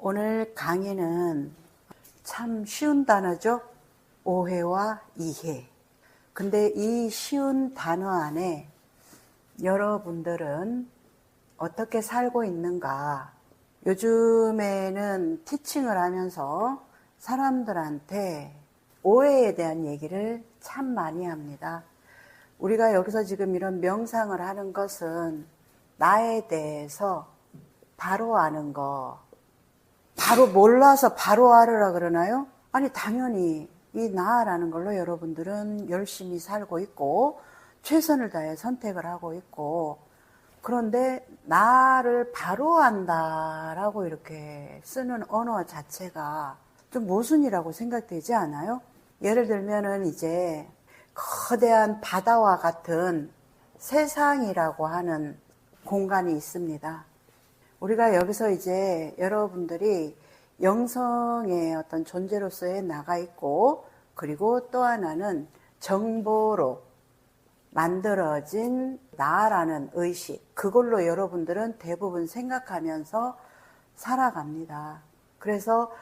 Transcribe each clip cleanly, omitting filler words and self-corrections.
오늘 강의는 참 쉬운 단어죠. 오해와 이해. 근데 이 쉬운 단어 안에 여러분들은 어떻게 살고 있는가? 요즘에는 티칭을 하면서 사람들한테 오해에 대한 얘기를 참 많이 합니다. 우리가 여기서 지금 이런 명상을 하는 것은 나에 대해서 바로 아는 거, 바로 몰라서 바로 알으라 그러나요? 아니, 당연히 이 나라는 걸로 여러분들은 열심히 살고 있고 최선을 다해 선택을 하고 있고, 그런데 나를 바로 안다라고 이렇게 쓰는 언어 자체가 좀 모순이라고 생각되지 않아요? 예를 들면은 이제 거대한 바다와 같은 세상이라고 하는 공간이 있습니다. 우리가 여기서 이제 여러분들이 영성의 어떤 존재로서의 나가 있고, 그리고 또 하나는 정보로 만들어진 나라는 의식, 그걸로 여러분들은 대부분 생각하면서 살아갑니다. 그래서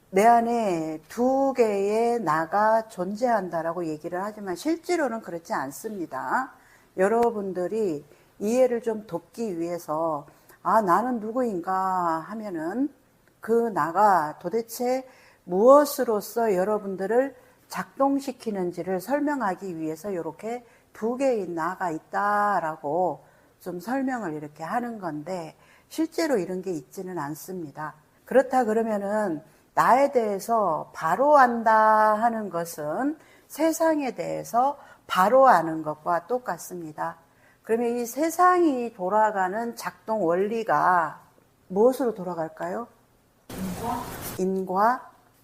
내 안에 두 개의 나가 존재한다라고 얘기를 하지만 실제로는 그렇지 않습니다. 여러분들이 이해를 좀 돕기 위해서 나는 누구인가 하면은 그 나가 도대체 무엇으로서 여러분들을 작동시키는지를 설명하기 위해서 이렇게 두 개의 나가 있다라고 좀 설명을 이렇게 하는 건데, 실제로 이런 게 있지는 않습니다. 그렇다 그러면은 나에 대해서 바로 안다 하는 것은 세상에 대해서 바로 아는 것과 똑같습니다. 그러면 이 세상이 돌아가는 작동 원리가 무엇으로 돌아갈까요?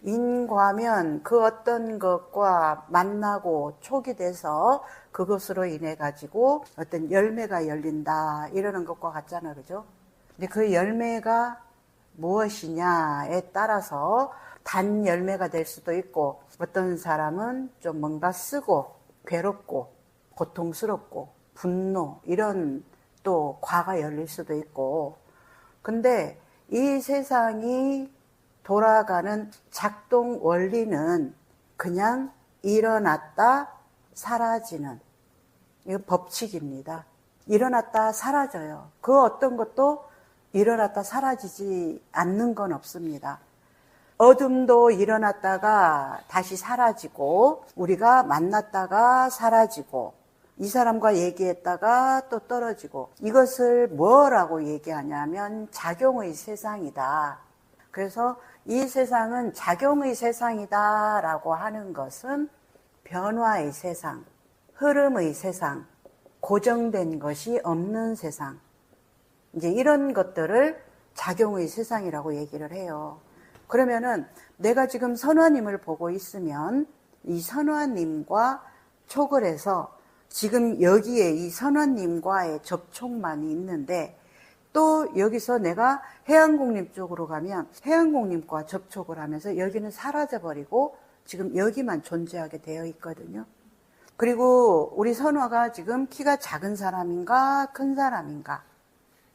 인과면 그 어떤 것과 만나고 촉이 돼서 그것으로 인해 가지고 어떤 열매가 열린다 이러는 것과 같잖아요, 그죠? 근데 그 열매가 무엇이냐에 따라서 단 열매가 될 수도 있고, 어떤 사람은 좀 뭔가 쓰고 괴롭고 고통스럽고 분노 이런 또 과가 열릴 수도 있고. 근데 이 세상이 돌아가는 작동 원리는 그냥 일어났다 사라지는, 이거 법칙입니다. 일어났다 사라져요. 그 어떤 것도 일어났다 사라지지 않는 건 없습니다. 어둠도 일어났다가 다시 사라지고, 우리가 만났다가 사라지고, 이 사람과 얘기했다가 또 떨어지고, 이것을 뭐라고 얘기하냐면 작용의 세상이다. 그래서 이 세상은 작용의 세상이다라고 하는 것은 변화의 세상, 흐름의 세상, 고정된 것이 없는 세상, 이제 이런 것들을 작용의 세상이라고 얘기를 해요. 그러면은 내가 지금 선화님을 보고 있으면 이 선화님과 촉을 해서 지금 여기에 이 선화님과의 접촉만이 있는데, 또 여기서 내가 해안공님 쪽으로 가면 해안공님과 접촉을 하면서 여기는 사라져버리고 지금 여기만 존재하게 되어 있거든요. 그리고 우리 선화가 지금 키가 작은 사람인가 큰 사람인가,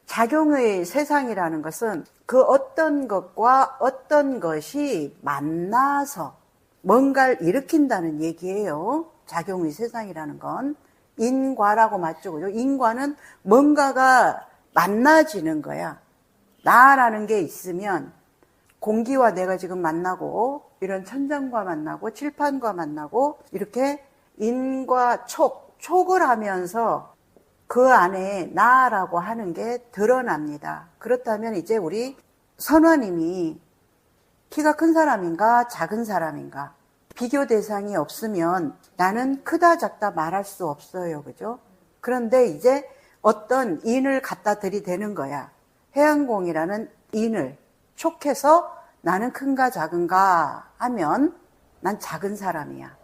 작용의 세상이라는 것은 그 어떤 것과 어떤 것이 만나서 뭔가를 일으킨다는 얘기예요. 작용의 세상이라는 건 인과라고 맞죠, 그죠? 인과는 뭔가가 만나지는 거야. 나라는 게 있으면 공기와 내가 지금 만나고, 이런 천장과 만나고 칠판과 만나고, 이렇게 인과 촉을 하면서 그 안에 나라고 하는 게 드러납니다. 그렇다면 이제 우리 선화님이 키가 큰 사람인가 작은 사람인가, 비교 대상이 없으면 나는 크다 작다 말할 수 없어요, 그죠? 그런데 이제 어떤 인을 갖다 들이대는 거야. 해안공이라는 인을 촉해서 나는 큰가 작은가 하면 난 작은 사람이야.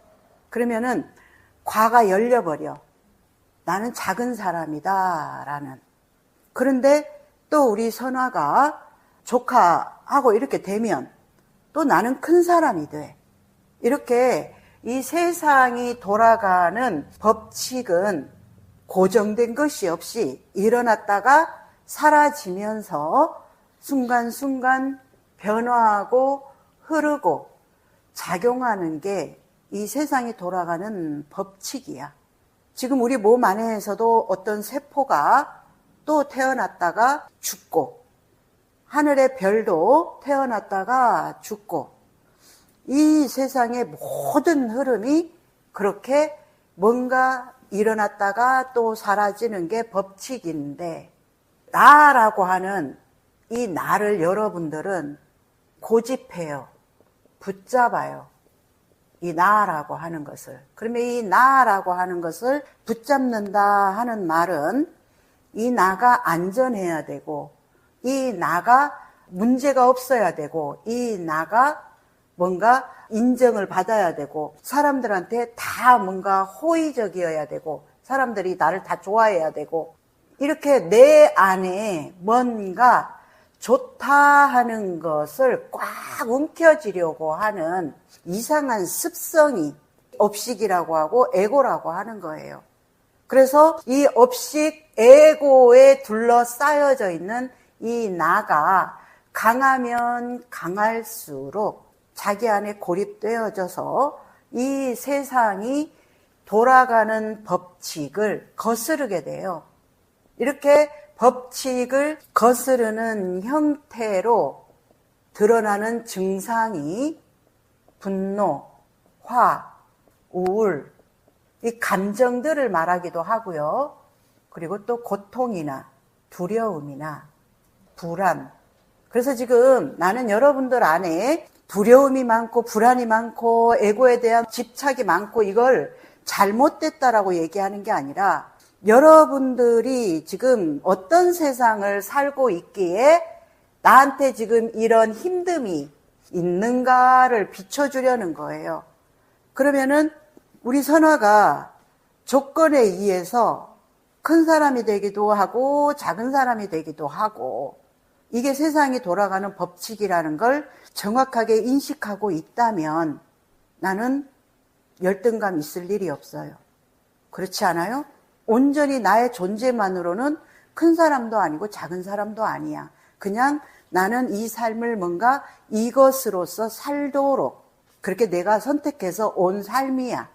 그러면은 과가 열려버려. 나는 작은 사람이다 라는. 그런데 또 우리 선화가 조카하고 이렇게 되면 또 나는 큰 사람이 돼. 이렇게 이 세상이 돌아가는 법칙은 고정된 것이 없이 일어났다가 사라지면서 순간순간 변화하고 흐르고 작용하는 게 이 세상이 돌아가는 법칙이야. 지금 우리 몸 안에서도 어떤 세포가 또 태어났다가 죽고, 하늘의 별도 태어났다가 죽고, 이 세상의 모든 흐름이 그렇게 뭔가 일어났다가 또 사라지는 게 법칙인데, 나라고 하는 이 나를 여러분들은 고집해요. 붙잡아요. 이 나라고 하는 것을. 그러면 이 나라고 하는 것을 붙잡는다 하는 말은 이 나가 안전해야 되고, 이 나가 문제가 없어야 되고, 이 나가 뭔가 인정을 받아야 되고, 사람들한테 다 뭔가 호의적이어야 되고, 사람들이 나를 다 좋아해야 되고, 이렇게 내 안에 뭔가 좋다 하는 것을 꽉 움켜쥐려고 하는 이상한 습성이 업식이라고 하고 에고라고 하는 거예요. 그래서 이 업식, 에고에 둘러싸여져 있는 이 나가 강하면 강할수록 자기 안에 고립되어져서 이 세상이 돌아가는 법칙을 거스르게 돼요. 이렇게 법칙을 거스르는 형태로 드러나는 증상이 분노, 화, 우울, 이 감정들을 말하기도 하고요. 그리고 또 고통이나 두려움이나 불안. 그래서 지금 나는 여러분들 안에 두려움이 많고 불안이 많고 에고에 대한 집착이 많고 이걸 잘못됐다라고 얘기하는 게 아니라 여러분들이 지금 어떤 세상을 살고 있기에 나한테 지금 이런 힘듦이 있는가를 비춰주려는 거예요. 그러면은 우리 선화가 조건에 의해서 큰 사람이 되기도 하고 작은 사람이 되기도 하고 이게 세상이 돌아가는 법칙이라는 걸 정확하게 인식하고 있다면 나는 열등감 있을 일이 없어요. 그렇지 않아요? 온전히 나의 존재만으로는 큰 사람도 아니고 작은 사람도 아니야. 그냥 나는 이 삶을 뭔가 이것으로서 살도록 그렇게 내가 선택해서 온 삶이야.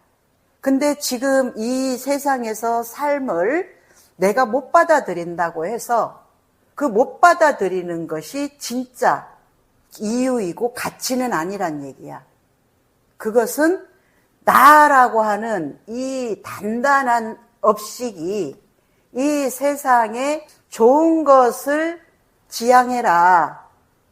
근데 지금 이 세상에서 삶을 내가 못 받아들인다고 해서 그 못 받아들이는 것이 진짜 이유이고 가치는 아니란 얘기야. 그것은 나라고 하는 이 단단한 업식이 이 세상에 좋은 것을 지향해라.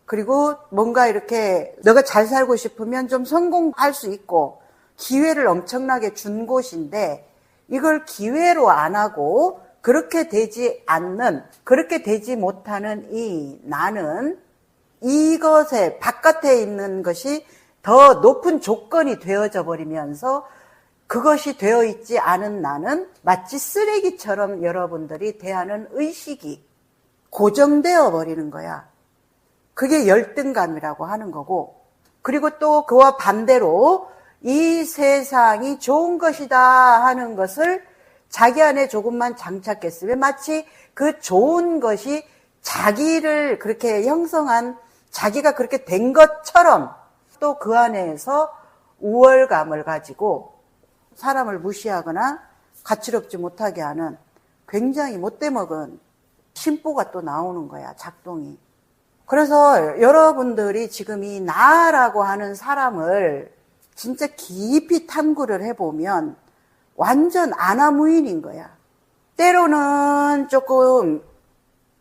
그리고 뭔가 이렇게 너가 잘 살고 싶으면 좀 성공할 수 있고 기회를 엄청나게 준 곳인데 이걸 기회로 안 하고 그렇게 되지 않는, 그렇게 되지 못하는 이 나는 이것에 바깥에 있는 것이 더 높은 조건이 되어져 버리면서 그것이 되어 있지 않은 나는 마치 쓰레기처럼 여러분들이 대하는 의식이 고정되어 버리는 거야. 그게 열등감이라고 하는 거고, 그리고 또 그와 반대로 이 세상이 좋은 것이다 하는 것을 자기 안에 조금만 장착했으면 마치 그 좋은 것이 자기를 그렇게 형성한, 자기가 그렇게 된 것처럼 또 그 안에서 우월감을 가지고 사람을 무시하거나 가치롭지 못하게 하는 굉장히 못돼먹은 심보가 또 나오는 거야, 작동이. 그래서 여러분들이 지금 이 나라고 하는 사람을 진짜 깊이 탐구를 해보면 완전 아나무인인 거야. 때로는 조금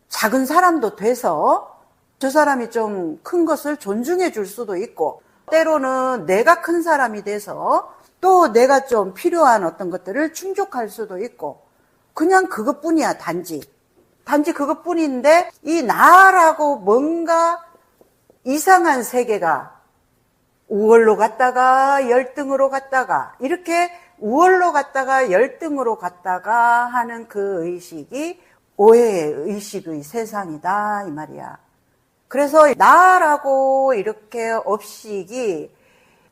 작은 사람도 돼서 저 사람이 좀 큰 것을 존중해 줄 수도 있고, 때로는 내가 큰 사람이 돼서 또 내가 좀 필요한 어떤 것들을 충족할 수도 있고, 그냥 그것뿐이야. 단지 그것뿐인데 이 나라고 뭔가 이상한 세계가 우월로 갔다가 열등으로 갔다가 이렇게 우월로 갔다가 열등으로 갔다가 하는 그 의식이 오해의 의식의 세상이다 이 말이야. 그래서 나라고 이렇게 업식이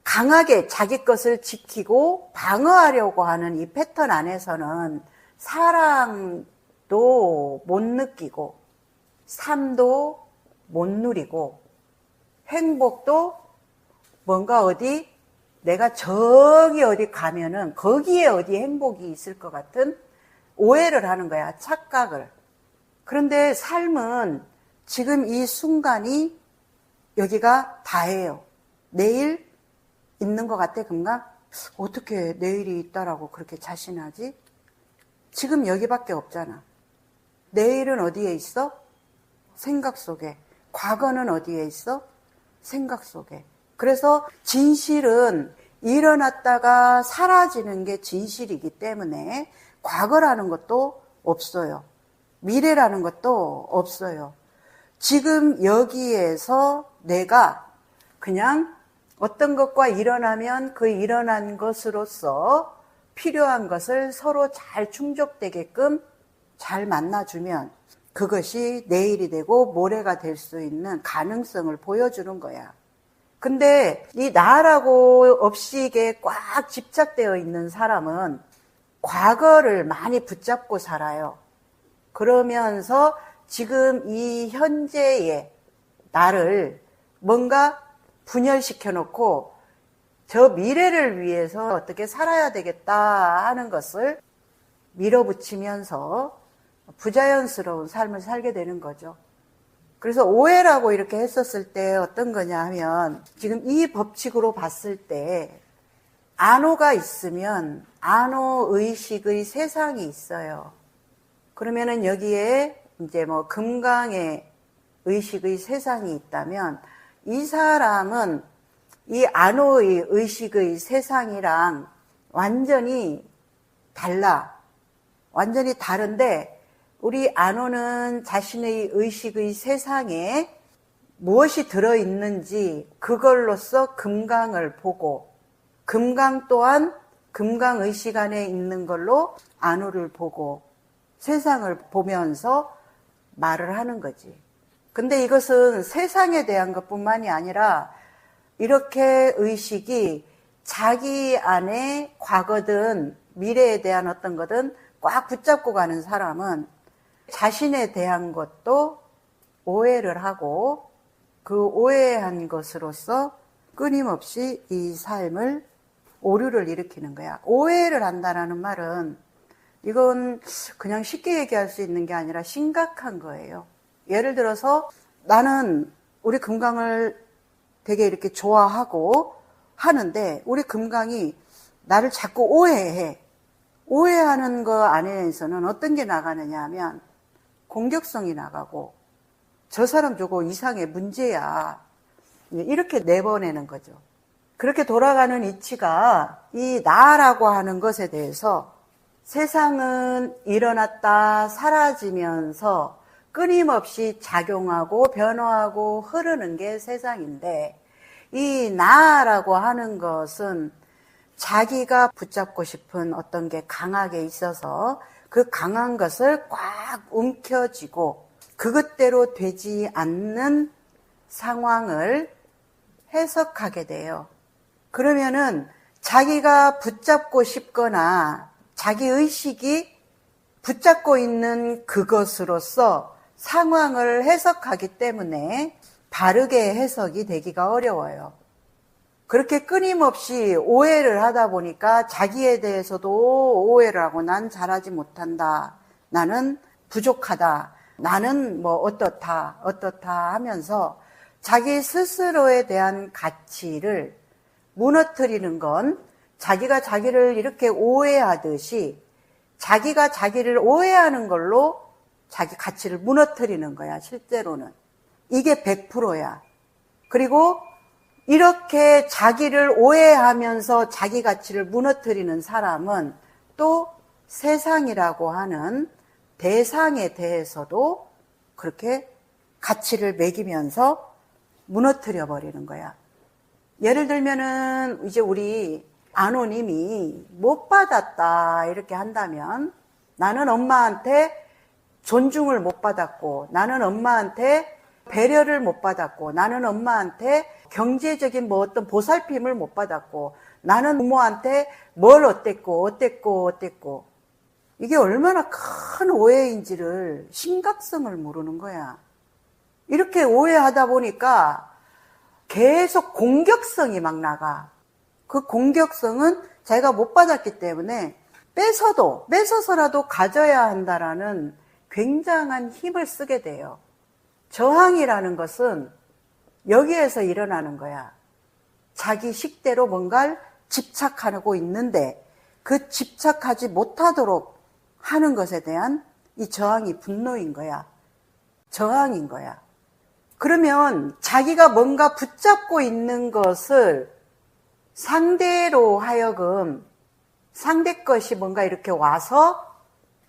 강하게 자기 것을 지키고 방어하려고 하는 이 패턴 안에서는 사랑도 못 느끼고 삶도 못 누리고 행복도 뭔가 어디 내가 저기 어디 가면은 거기에 어디 행복이 있을 것 같은 오해를 하는 거야. 착각을. 그런데 삶은 지금 이 순간이 여기가 다예요. 내일 있는 것 같아, 금강? 어떻게 내일이 있다라고 그렇게 자신하지? 지금 여기밖에 없잖아. 내일은 어디에 있어? 생각 속에. 과거는 어디에 있어? 생각 속에. 그래서 진실은 일어났다가 사라지는 게 진실이기 때문에 과거라는 것도 없어요. 미래라는 것도 없어요. 지금 여기에서 내가 그냥 어떤 것과 일어나면 그 일어난 것으로서 필요한 것을 서로 잘 충족되게끔 잘 만나주면 그것이 내일이 되고 모레가 될 수 있는 가능성을 보여주는 거야. 근데 이 나라고 없이 이게 꽉 집착되어 있는 사람은 과거를 많이 붙잡고 살아요. 그러면서 지금 이 현재의 나를 뭔가 분열시켜 놓고 저 미래를 위해서 어떻게 살아야 되겠다 하는 것을 밀어붙이면서 부자연스러운 삶을 살게 되는 거죠. 그래서 오해라고 이렇게 했었을 때 어떤 거냐 하면 지금 이 법칙으로 봤을 때 안오가 있으면 안오의식의 세상이 있어요. 그러면은 여기에 이제 뭐 금강의 의식의 세상이 있다면 이 사람은 이 안오의 의식의 세상이랑 완전히 달라. 완전히 다른데 우리 안오는 자신의 의식의 세상에 무엇이 들어있는지 그걸로써 금강을 보고 금강 또한 금강의식 안에 있는 걸로 안오를 보고 세상을 보면서 말을 하는 거지. 근데 이것은 세상에 대한 것뿐만이 아니라 이렇게 의식이 자기 안에 과거든 미래에 대한 어떤 거든 꽉 붙잡고 가는 사람은 자신에 대한 것도 오해를 하고 그 오해한 것으로서 끊임없이 이 삶을 오류를 일으키는 거야. 오해를 한다는 말은 이건 그냥 쉽게 얘기할 수 있는 게 아니라 심각한 거예요. 예를 들어서 나는 우리 금강을 되게 이렇게 좋아하고 하는데 우리 금강이 나를 자꾸 오해해. 오해하는 거 안에서는 어떤 게 나가느냐 하면 공격성이 나가고 저 사람 저거 이상해 문제야. 이렇게 내보내는 거죠. 그렇게 돌아가는 이치가 이 나라고 하는 것에 대해서 세상은 일어났다 사라지면서 끊임없이 작용하고 변화하고 흐르는 게 세상인데 이 나라고 하는 것은 자기가 붙잡고 싶은 어떤 게 강하게 있어서 그 강한 것을 꽉 움켜쥐고 그것대로 되지 않는 상황을 해석하게 돼요. 그러면은 자기가 붙잡고 싶거나 자기 의식이 붙잡고 있는 그것으로서 상황을 해석하기 때문에 바르게 해석이 되기가 어려워요. 그렇게 끊임없이 오해를 하다 보니까 자기에 대해서도 오해를 하고 난 잘하지 못한다. 나는 부족하다. 나는 뭐 어떻다 하면서 자기 스스로에 대한 가치를 무너뜨리는 건 자기가 자기를 이렇게 오해하듯이 자기가 자기를 오해하는 걸로 자기 가치를 무너뜨리는 거야, 실제로는. 이게 100%야. 그리고 이렇게 자기를 오해하면서 자기 가치를 무너뜨리는 사람은 또 세상이라고 하는 대상에 대해서도 그렇게 가치를 매기면서 무너뜨려 버리는 거야. 예를 들면은 이제 우리 안오님이 못 받았다 이렇게 한다면 나는 엄마한테 존중을 못 받았고 나는 엄마한테 배려를 못 받았고 나는 엄마한테 경제적인 뭐 어떤 보살핌을 못 받았고 나는 부모한테 뭘 어땠고 이게 얼마나 큰 오해인지를 심각성을 모르는 거야. 이렇게 오해하다 보니까 계속 공격성이 막 나가. 그 공격성은 자기가 못 받았기 때문에 뺏어서라도 가져야 한다라는 굉장한 힘을 쓰게 돼요. 저항이라는 것은 여기에서 일어나는 거야. 자기 식대로 뭔가를 집착하고 있는데 그 집착하지 못하도록 하는 것에 대한 이 저항이 분노인 거야. 저항인 거야. 그러면 자기가 뭔가 붙잡고 있는 것을 상대로 하여금 상대 것이 뭔가 이렇게 와서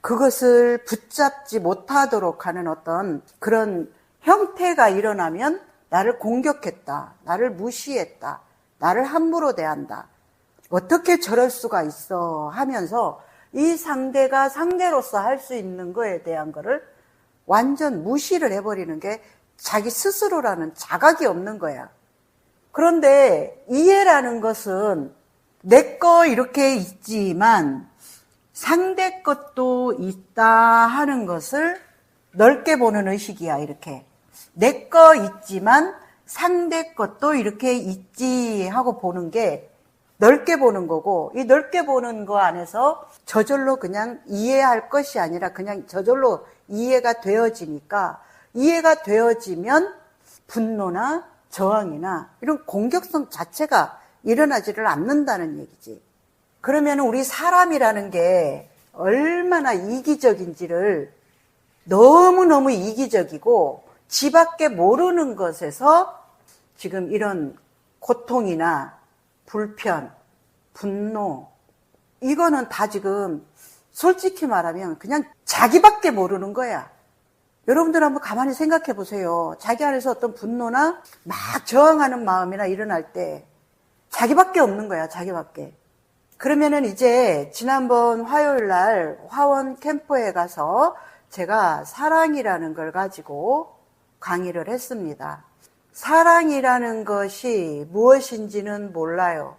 그것을 붙잡지 못하도록 하는 어떤 그런 형태가 일어나면 나를 공격했다, 나를 무시했다, 나를 함부로 대한다. 어떻게 저럴 수가 있어 하면서 이 상대가 상대로서 할 수 있는 거에 대한 거를 완전 무시를 해버리는 게 자기 스스로라는 자각이 없는 거야. 그런데 이해라는 것은 내 거 이렇게 있지만 상대 것도 있다 하는 것을 넓게 보는 의식이야. 이렇게 내 거 있지만 상대 것도 이렇게 있지 하고 보는 게 넓게 보는 거고, 이 넓게 보는 거 안에서 저절로 그냥 이해할 것이 아니라 그냥 저절로 이해가 되어지니까, 이해가 되어지면 분노나 저항이나 이런 공격성 자체가 일어나지를 않는다는 얘기지. 그러면 우리 사람이라는 게 얼마나 이기적인지를, 너무너무 이기적이고 지밖에 모르는 것에서 지금 이런 고통이나 불편, 분노, 이거는 다 지금 솔직히 말하면 그냥 자기밖에 모르는 거야. 여러분들 한번 가만히 생각해 보세요. 자기 안에서 어떤 분노나 막 저항하는 마음이나 일어날 때 자기밖에 없는 거야. 자기밖에. 그러면은 이제 지난번 화요일 날 화원 캠프에 가서 제가 사랑이라는 걸 가지고 강의를 했습니다. 사랑이라는 것이 무엇인지는 몰라요.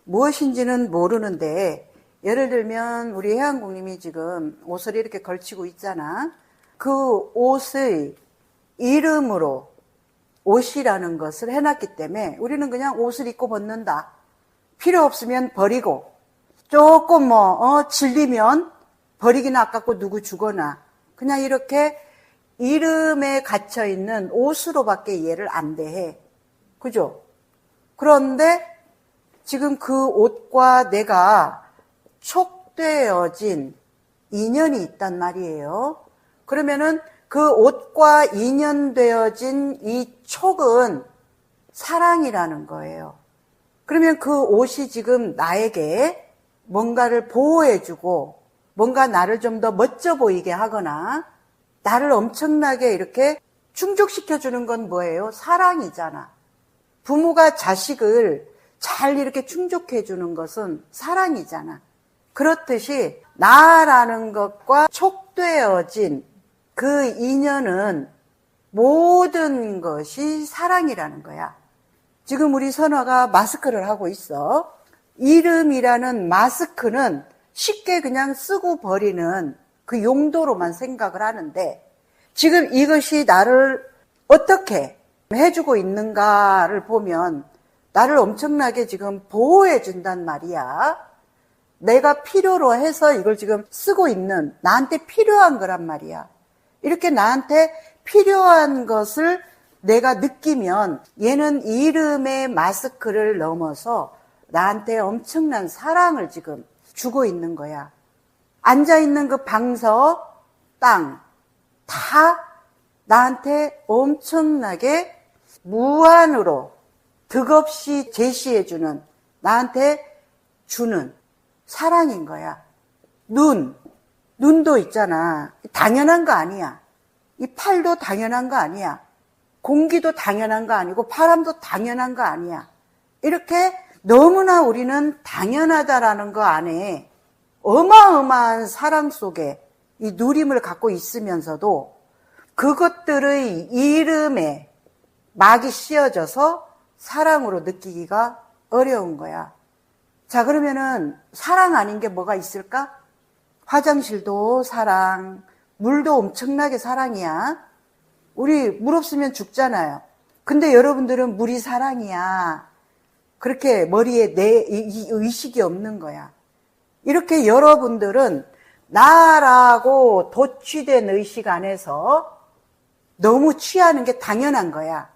무엇인지는 모르는데, 예를 들면 우리 해안국님이 지금 옷을 이렇게 걸치고 있잖아. 그 옷의 이름으로 옷이라는 것을 해놨기 때문에 우리는 그냥 옷을 입고 벗는다. 필요 없으면 버리고, 조금 질리면 버리기는 아깝고 누구 주거나, 그냥 이렇게 이름에 갇혀있는 옷으로밖에 이해를 안 대해. 그죠? 그런데 지금 그 옷과 내가 촉되어진 인연이 있단 말이에요. 그러면은 그 옷과 인연되어진 이 촉은 사랑이라는 거예요. 그러면 그 옷이 지금 나에게 뭔가를 보호해주고 뭔가 나를 좀 더 멋져 보이게 하거나 나를 엄청나게 이렇게 충족시켜주는 건 뭐예요? 사랑이잖아. 부모가 자식을 잘 이렇게 충족해주는 것은 사랑이잖아. 그렇듯이 나라는 것과 촉되어진 그 인연은 모든 것이 사랑이라는 거야. 지금 우리 선화가 마스크를 하고 있어. 이름이라는 마스크는 쉽게 그냥 쓰고 버리는 그 용도로만 생각을 하는데, 지금 이것이 나를 어떻게 해주고 있는가를 보면 나를 엄청나게 지금 보호해 준단 말이야. 내가 필요로 해서 이걸 지금 쓰고 있는, 나한테 필요한 거란 말이야. 이렇게 나한테 필요한 것을 내가 느끼면 얘는 이름의 마스크를 넘어서 나한테 엄청난 사랑을 지금 주고 있는 거야. 앉아있는 그 방석, 땅, 다 나한테 엄청나게 무한으로 득없이 제시해주는, 나한테 주는 사랑인 거야. 눈도 있잖아. 당연한 거 아니야. 이 팔도 당연한 거 아니야. 공기도 당연한 거 아니고 바람도 당연한 거 아니야. 이렇게 너무나 우리는 당연하다라는 거 안에 어마어마한 사랑 속에 이 누림을 갖고 있으면서도 그것들의 이름에 막이 씌어져서 사랑으로 느끼기가 어려운 거야. 자, 그러면은 사랑 아닌 게 뭐가 있을까? 화장실도 사랑, 물도 엄청나게 사랑이야. 우리 물 없으면 죽잖아요. 근데 여러분들은 물이 사랑이야. 그렇게 머리에 이 의식이 없는 거야. 이렇게 여러분들은 나라고 도취된 의식 안에서 너무 취하는 게 당연한 거야.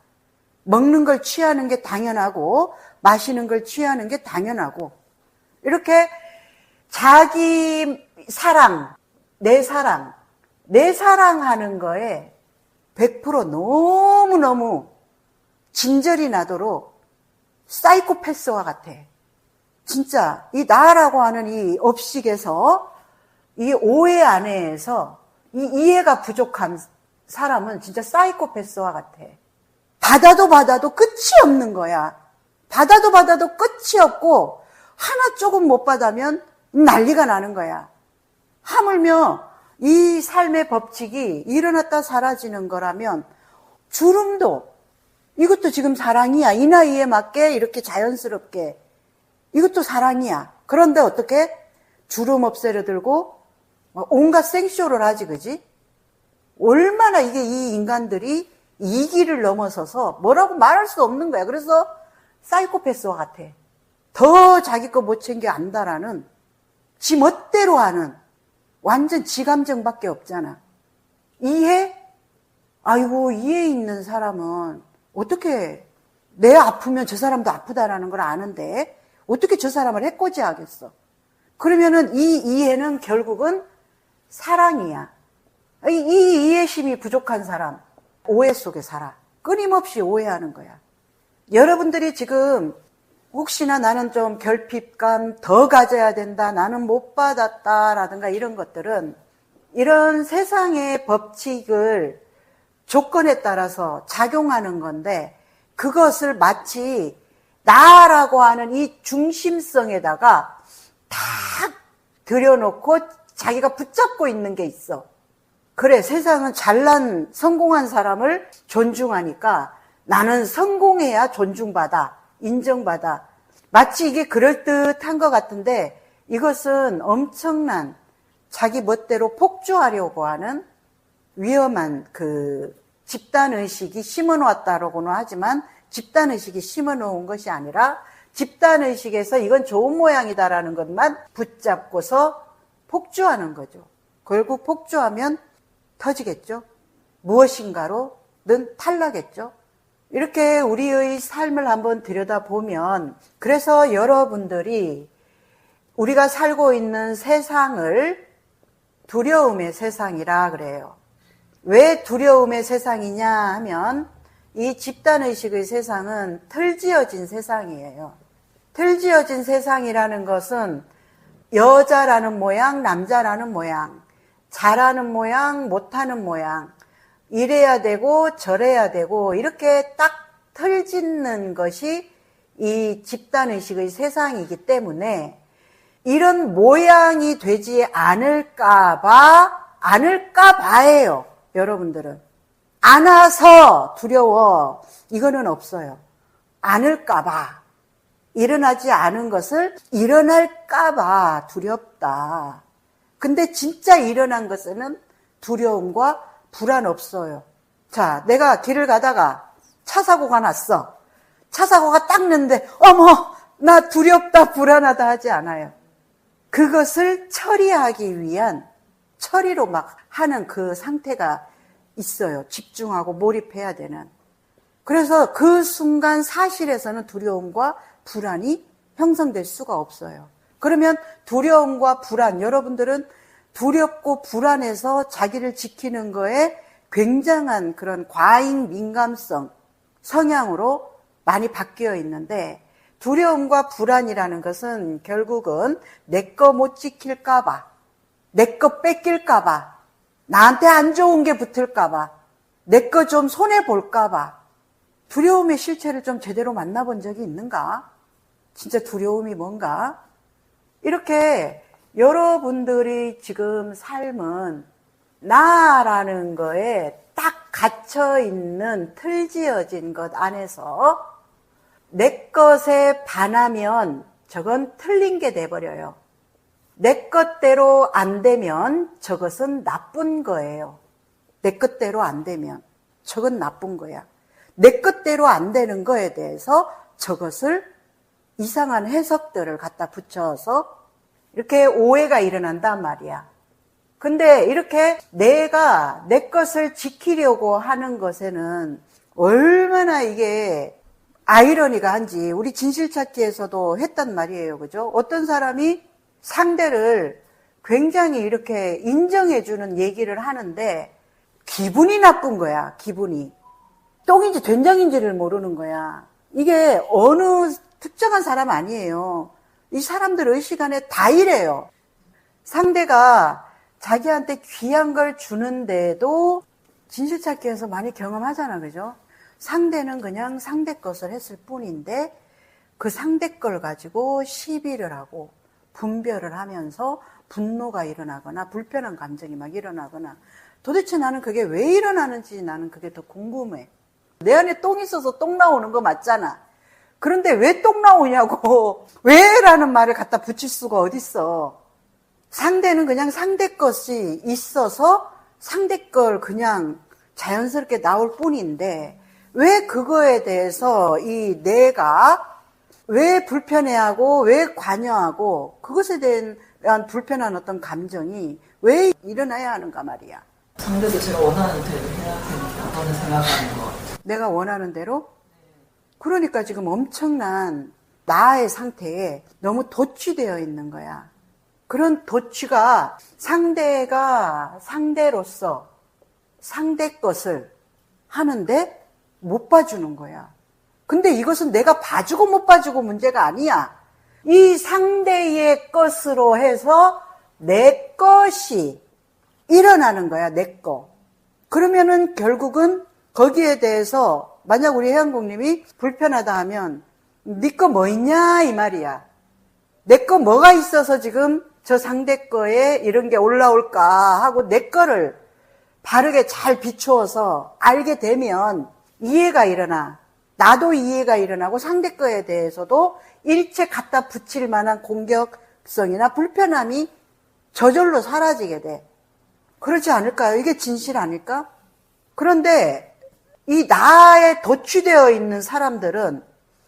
먹는 걸 취하는 게 당연하고 마시는 걸 취하는 게 당연하고 이렇게 자기 사랑, 내 사랑하는 거에 100% 너무너무 진절이 나도록 사이코패스와 같아. 진짜 이 나라고 하는 이 업식에서 이 오해 안에서 이 이해가 부족한 사람은 진짜 사이코패스와 같아. 받아도 끝이 없는 거야. 받아도 끝이 없고 하나 조금 못 받으면 난리가 나는 거야. 하물며 이 삶의 법칙이 일어났다 사라지는 거라면 주름도 이것도 지금 사랑이야. 이 나이에 맞게 이렇게 자연스럽게 이것도 사랑이야. 그런데 어떻게 주름 없애려 들고 온갖 생쇼를 하지, 그지? 얼마나 이게 이 인간들이 이 길을 넘어서서 뭐라고 말할 수 없는 거야. 그래서 사이코패스와 같아. 더 자기 거 못 챙겨 안다라는 지 멋대로 하는 완전 지 감정밖에 없잖아. 이해? 아이고, 이해 있는 사람은 어떻게 내 아프면 저 사람도 아프다라는 걸 아는데 어떻게 저 사람을 해코지 하겠어? 그러면은 이 이해는 결국은 사랑이야. 이 이해심이 부족한 사람, 오해 속에 살아. 끊임없이 오해하는 거야. 여러분들이 지금 혹시나 나는 좀 결핍감 더 가져야 된다, 나는 못 받았다라든가 이런 것들은 이런 세상의 법칙을 조건에 따라서 작용하는 건데 그것을 마치 나라고 하는 이 중심성에다가 탁 들여놓고 자기가 붙잡고 있는 게 있어. 그래, 세상은 잘난 성공한 사람을 존중하니까 나는 성공해야 존중받아, 인정받아. 마치 이게 그럴듯한 것 같은데 이것은 엄청난 자기 멋대로 폭주하려고 하는 위험한 그 집단의식이 심어놓았다라고는 하지만 집단의식이 심어놓은 것이 아니라 집단의식에서 이건 좋은 모양이다라는 것만 붙잡고서 폭주하는 거죠. 결국 폭주하면 터지겠죠. 무엇인가로는 탈나겠죠. 이렇게 우리의 삶을 한번 들여다보면 그래서 여러분들이 우리가 살고 있는 세상을 두려움의 세상이라 그래요. 왜 두려움의 세상이냐 하면 이 집단의식의 세상은 틀지어진 세상이에요. 틀지어진 세상이라는 것은 여자라는 모양, 남자라는 모양, 잘하는 모양, 못하는 모양, 이래야 되고 저래야 되고 이렇게 딱 틀짓는 것이 이 집단의식의 세상이기 때문에 이런 모양이 되지 않을까봐예요. 여러분들은 안아서 두려워 이거는 없어요. 않을까봐 일어나지 않은 것을 일어날까봐 두렵다. 근데 진짜 일어난 것에는 두려움과 불안 없어요. 자, 내가 길을 가다가 차 사고가 났어. 차 사고가 딱 났는데 어머 나 두렵다 불안하다 하지 않아요. 그것을 처리하기 위한 처리로 막 하는 그 상태가 있어요. 집중하고 몰입해야 되는. 그래서 그 순간 사실에서는 두려움과 불안이 형성될 수가 없어요. 그러면 두려움과 불안, 여러분들은 두렵고 불안해서 자기를 지키는 거에 굉장한 그런 과잉 민감성 성향으로 많이 바뀌어 있는데 두려움과 불안이라는 것은 결국은 내 거 못 지킬까봐, 내 거 뺏길까봐, 나한테 안 좋은 게 붙을까봐, 내 거 좀 손해볼까봐 두려움의 실체를 좀 제대로 만나본 적이 있는가? 진짜 두려움이 뭔가? 이렇게 여러분들이 지금 삶은 나라는 거에 딱 갇혀있는 틀지어진 것 안에서 내 것에 반하면 저건 틀린 게 돼버려요. 내 것대로 안 되면 저것은 나쁜 거예요. 내 것대로 안 되면 저건 나쁜 거야. 내 뜻대로 안 되는 거에 대해서 저것을 이상한 해석들을 갖다 붙여서 이렇게 오해가 일어난단 말이야. 근데 이렇게 내가 내 것을 지키려고 하는 것에는 얼마나 이게 아이러니가 한지 우리 진실찾기에서도 했단 말이에요. 그죠? 어떤 사람이 상대를 굉장히 이렇게 인정해주는 얘기를 하는데 기분이 나쁜 거야. 기분이. 똥인지 된장인지를 모르는 거야. 이게 어느 특정한 사람 아니에요. 이 사람들의 시간에 다 이래요. 상대가 자기한테 귀한 걸 주는데도 진실찾기에서 많이 경험하잖아. 그죠? 상대는 그냥 상대 것을 했을 뿐인데 그 상대 걸 가지고 시비를 하고 분별을 하면서 분노가 일어나거나 불편한 감정이 막 일어나거나 도대체 나는 그게 왜 일어나는지 나는 그게 더 궁금해. 내 안에 똥이 있어서 똥 나오는 거 맞잖아. 그런데 왜 똥 나오냐고 왜? 라는 말을 갖다 붙일 수가 어딨어. 상대는 그냥 상대 것이 있어서 상대 걸 그냥 자연스럽게 나올 뿐인데 왜 그거에 대해서 이 내가 왜 불편해하고 왜 관여하고 그것에 대한 불편한 어떤 감정이 왜 일어나야 하는가 말이야. 상대도 제가 원하는 대로 해야 된다고 생각하는 것 같아요. 내가 원하는 대로? 그러니까 지금 엄청난 나의 상태에 너무 도취되어 있는 거야. 그런 도취가 상대가 상대로서 상대 것을 하는데 못 봐주는 거야. 근데 이것은 내가 봐주고 못 봐주고 문제가 아니야. 이 상대의 것으로 해서 내 것이 일어나는 거야, 내 거. 그러면은 결국은 거기에 대해서 만약 우리 해양국님이 불편하다 하면 네 거 뭐 있냐 이 말이야. 내 거 뭐가 있어서 지금 저 상대 거에 이런 게 올라올까 하고 내 거를 바르게 잘 비추어서 알게 되면 이해가 일어나. 나도 이해가 일어나고 상대 거에 대해서도 일체 갖다 붙일 만한 공격성이나 불편함이 저절로 사라지게 돼. 그렇지 않을까요? 이게 진실 아닐까? 그런데 이 나에 도취되어 있는 사람들은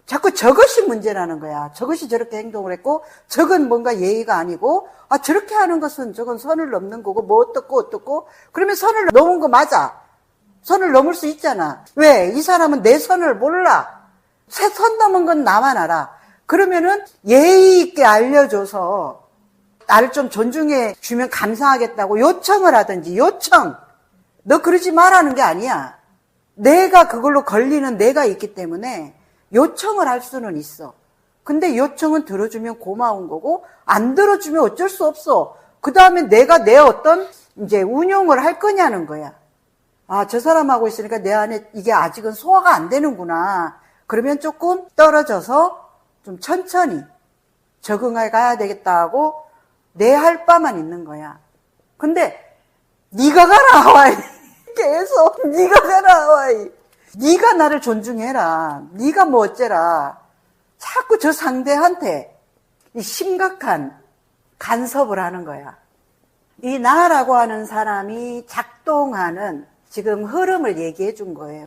자꾸 저것이 문제라는 거야. 저것이 저렇게 행동을 했고 저건 뭔가 예의가 아니고 저렇게 하는 것은 저건 선을 넘는 거고 뭐 어떻고 그러면 선을 넘은 거 맞아. 선을 넘을 수 있잖아. 왜? 이 사람은 내 선을 몰라. 선 넘은 건 나만 알아. 그러면은 예의 있게 알려줘서 나를 좀 존중해 주면 감사하겠다고 요청을 하든지 요청. 너 그러지 말라는 게 아니야. 내가 그걸로 걸리는 내가 있기 때문에 요청을 할 수는 있어. 근데 요청은 들어주면 고마운 거고 안 들어주면 어쩔 수 없어. 그 다음에 내가 내 어떤 이제 운용을 할 거냐는 거야. 저 사람하고 있으니까 내 안에 이게 아직은 소화가 안 되는구나. 그러면 조금 떨어져서 좀 천천히 적응해 가야 되겠다 하고 내 할 바만 있는 거야. 근데 네가 가라 하와이. 계속 네가 가라 하와이. 네가 나를 존중해라. 네가 뭐 어째라. 자꾸 저 상대한테 이 심각한 간섭을 하는 거야. 이 나라고 하는 사람이 작동하는 지금 흐름을 얘기해 준 거예요.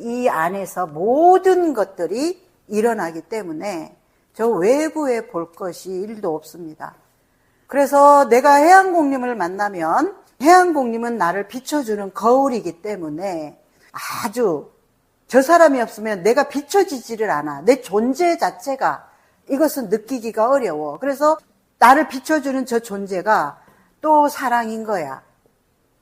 이 안에서 모든 것들이 일어나기 때문에 저 외부에 볼 것이 일도 없습니다. 그래서 내가 해양공님을 만나면 해양공님은 나를 비춰주는 거울이기 때문에 아주 저 사람이 없으면 내가 비춰지지를 않아. 내 존재 자체가 이것은 느끼기가 어려워. 그래서 나를 비춰주는 저 존재가 또 사랑인 거야.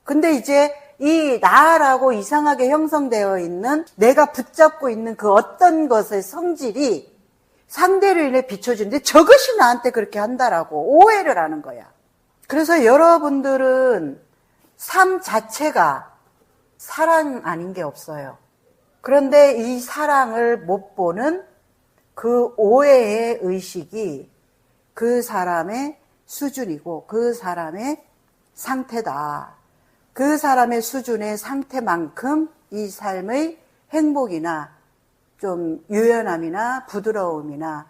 근데 이제 이 나라고 이상하게 형성되어 있는 내가 붙잡고 있는 그 어떤 것의 성질이 상대를 인해 비춰주는데 저것이 나한테 그렇게 한다라고 오해를 하는 거야. 그래서 여러분들은 삶 자체가 사랑 아닌 게 없어요. 그런데 이 사랑을 못 보는 그 오해의 의식이 그 사람의 수준이고 그 사람의 상태다. 그 사람의 수준의 상태만큼 이 삶의 행복이나 좀 유연함이나 부드러움이나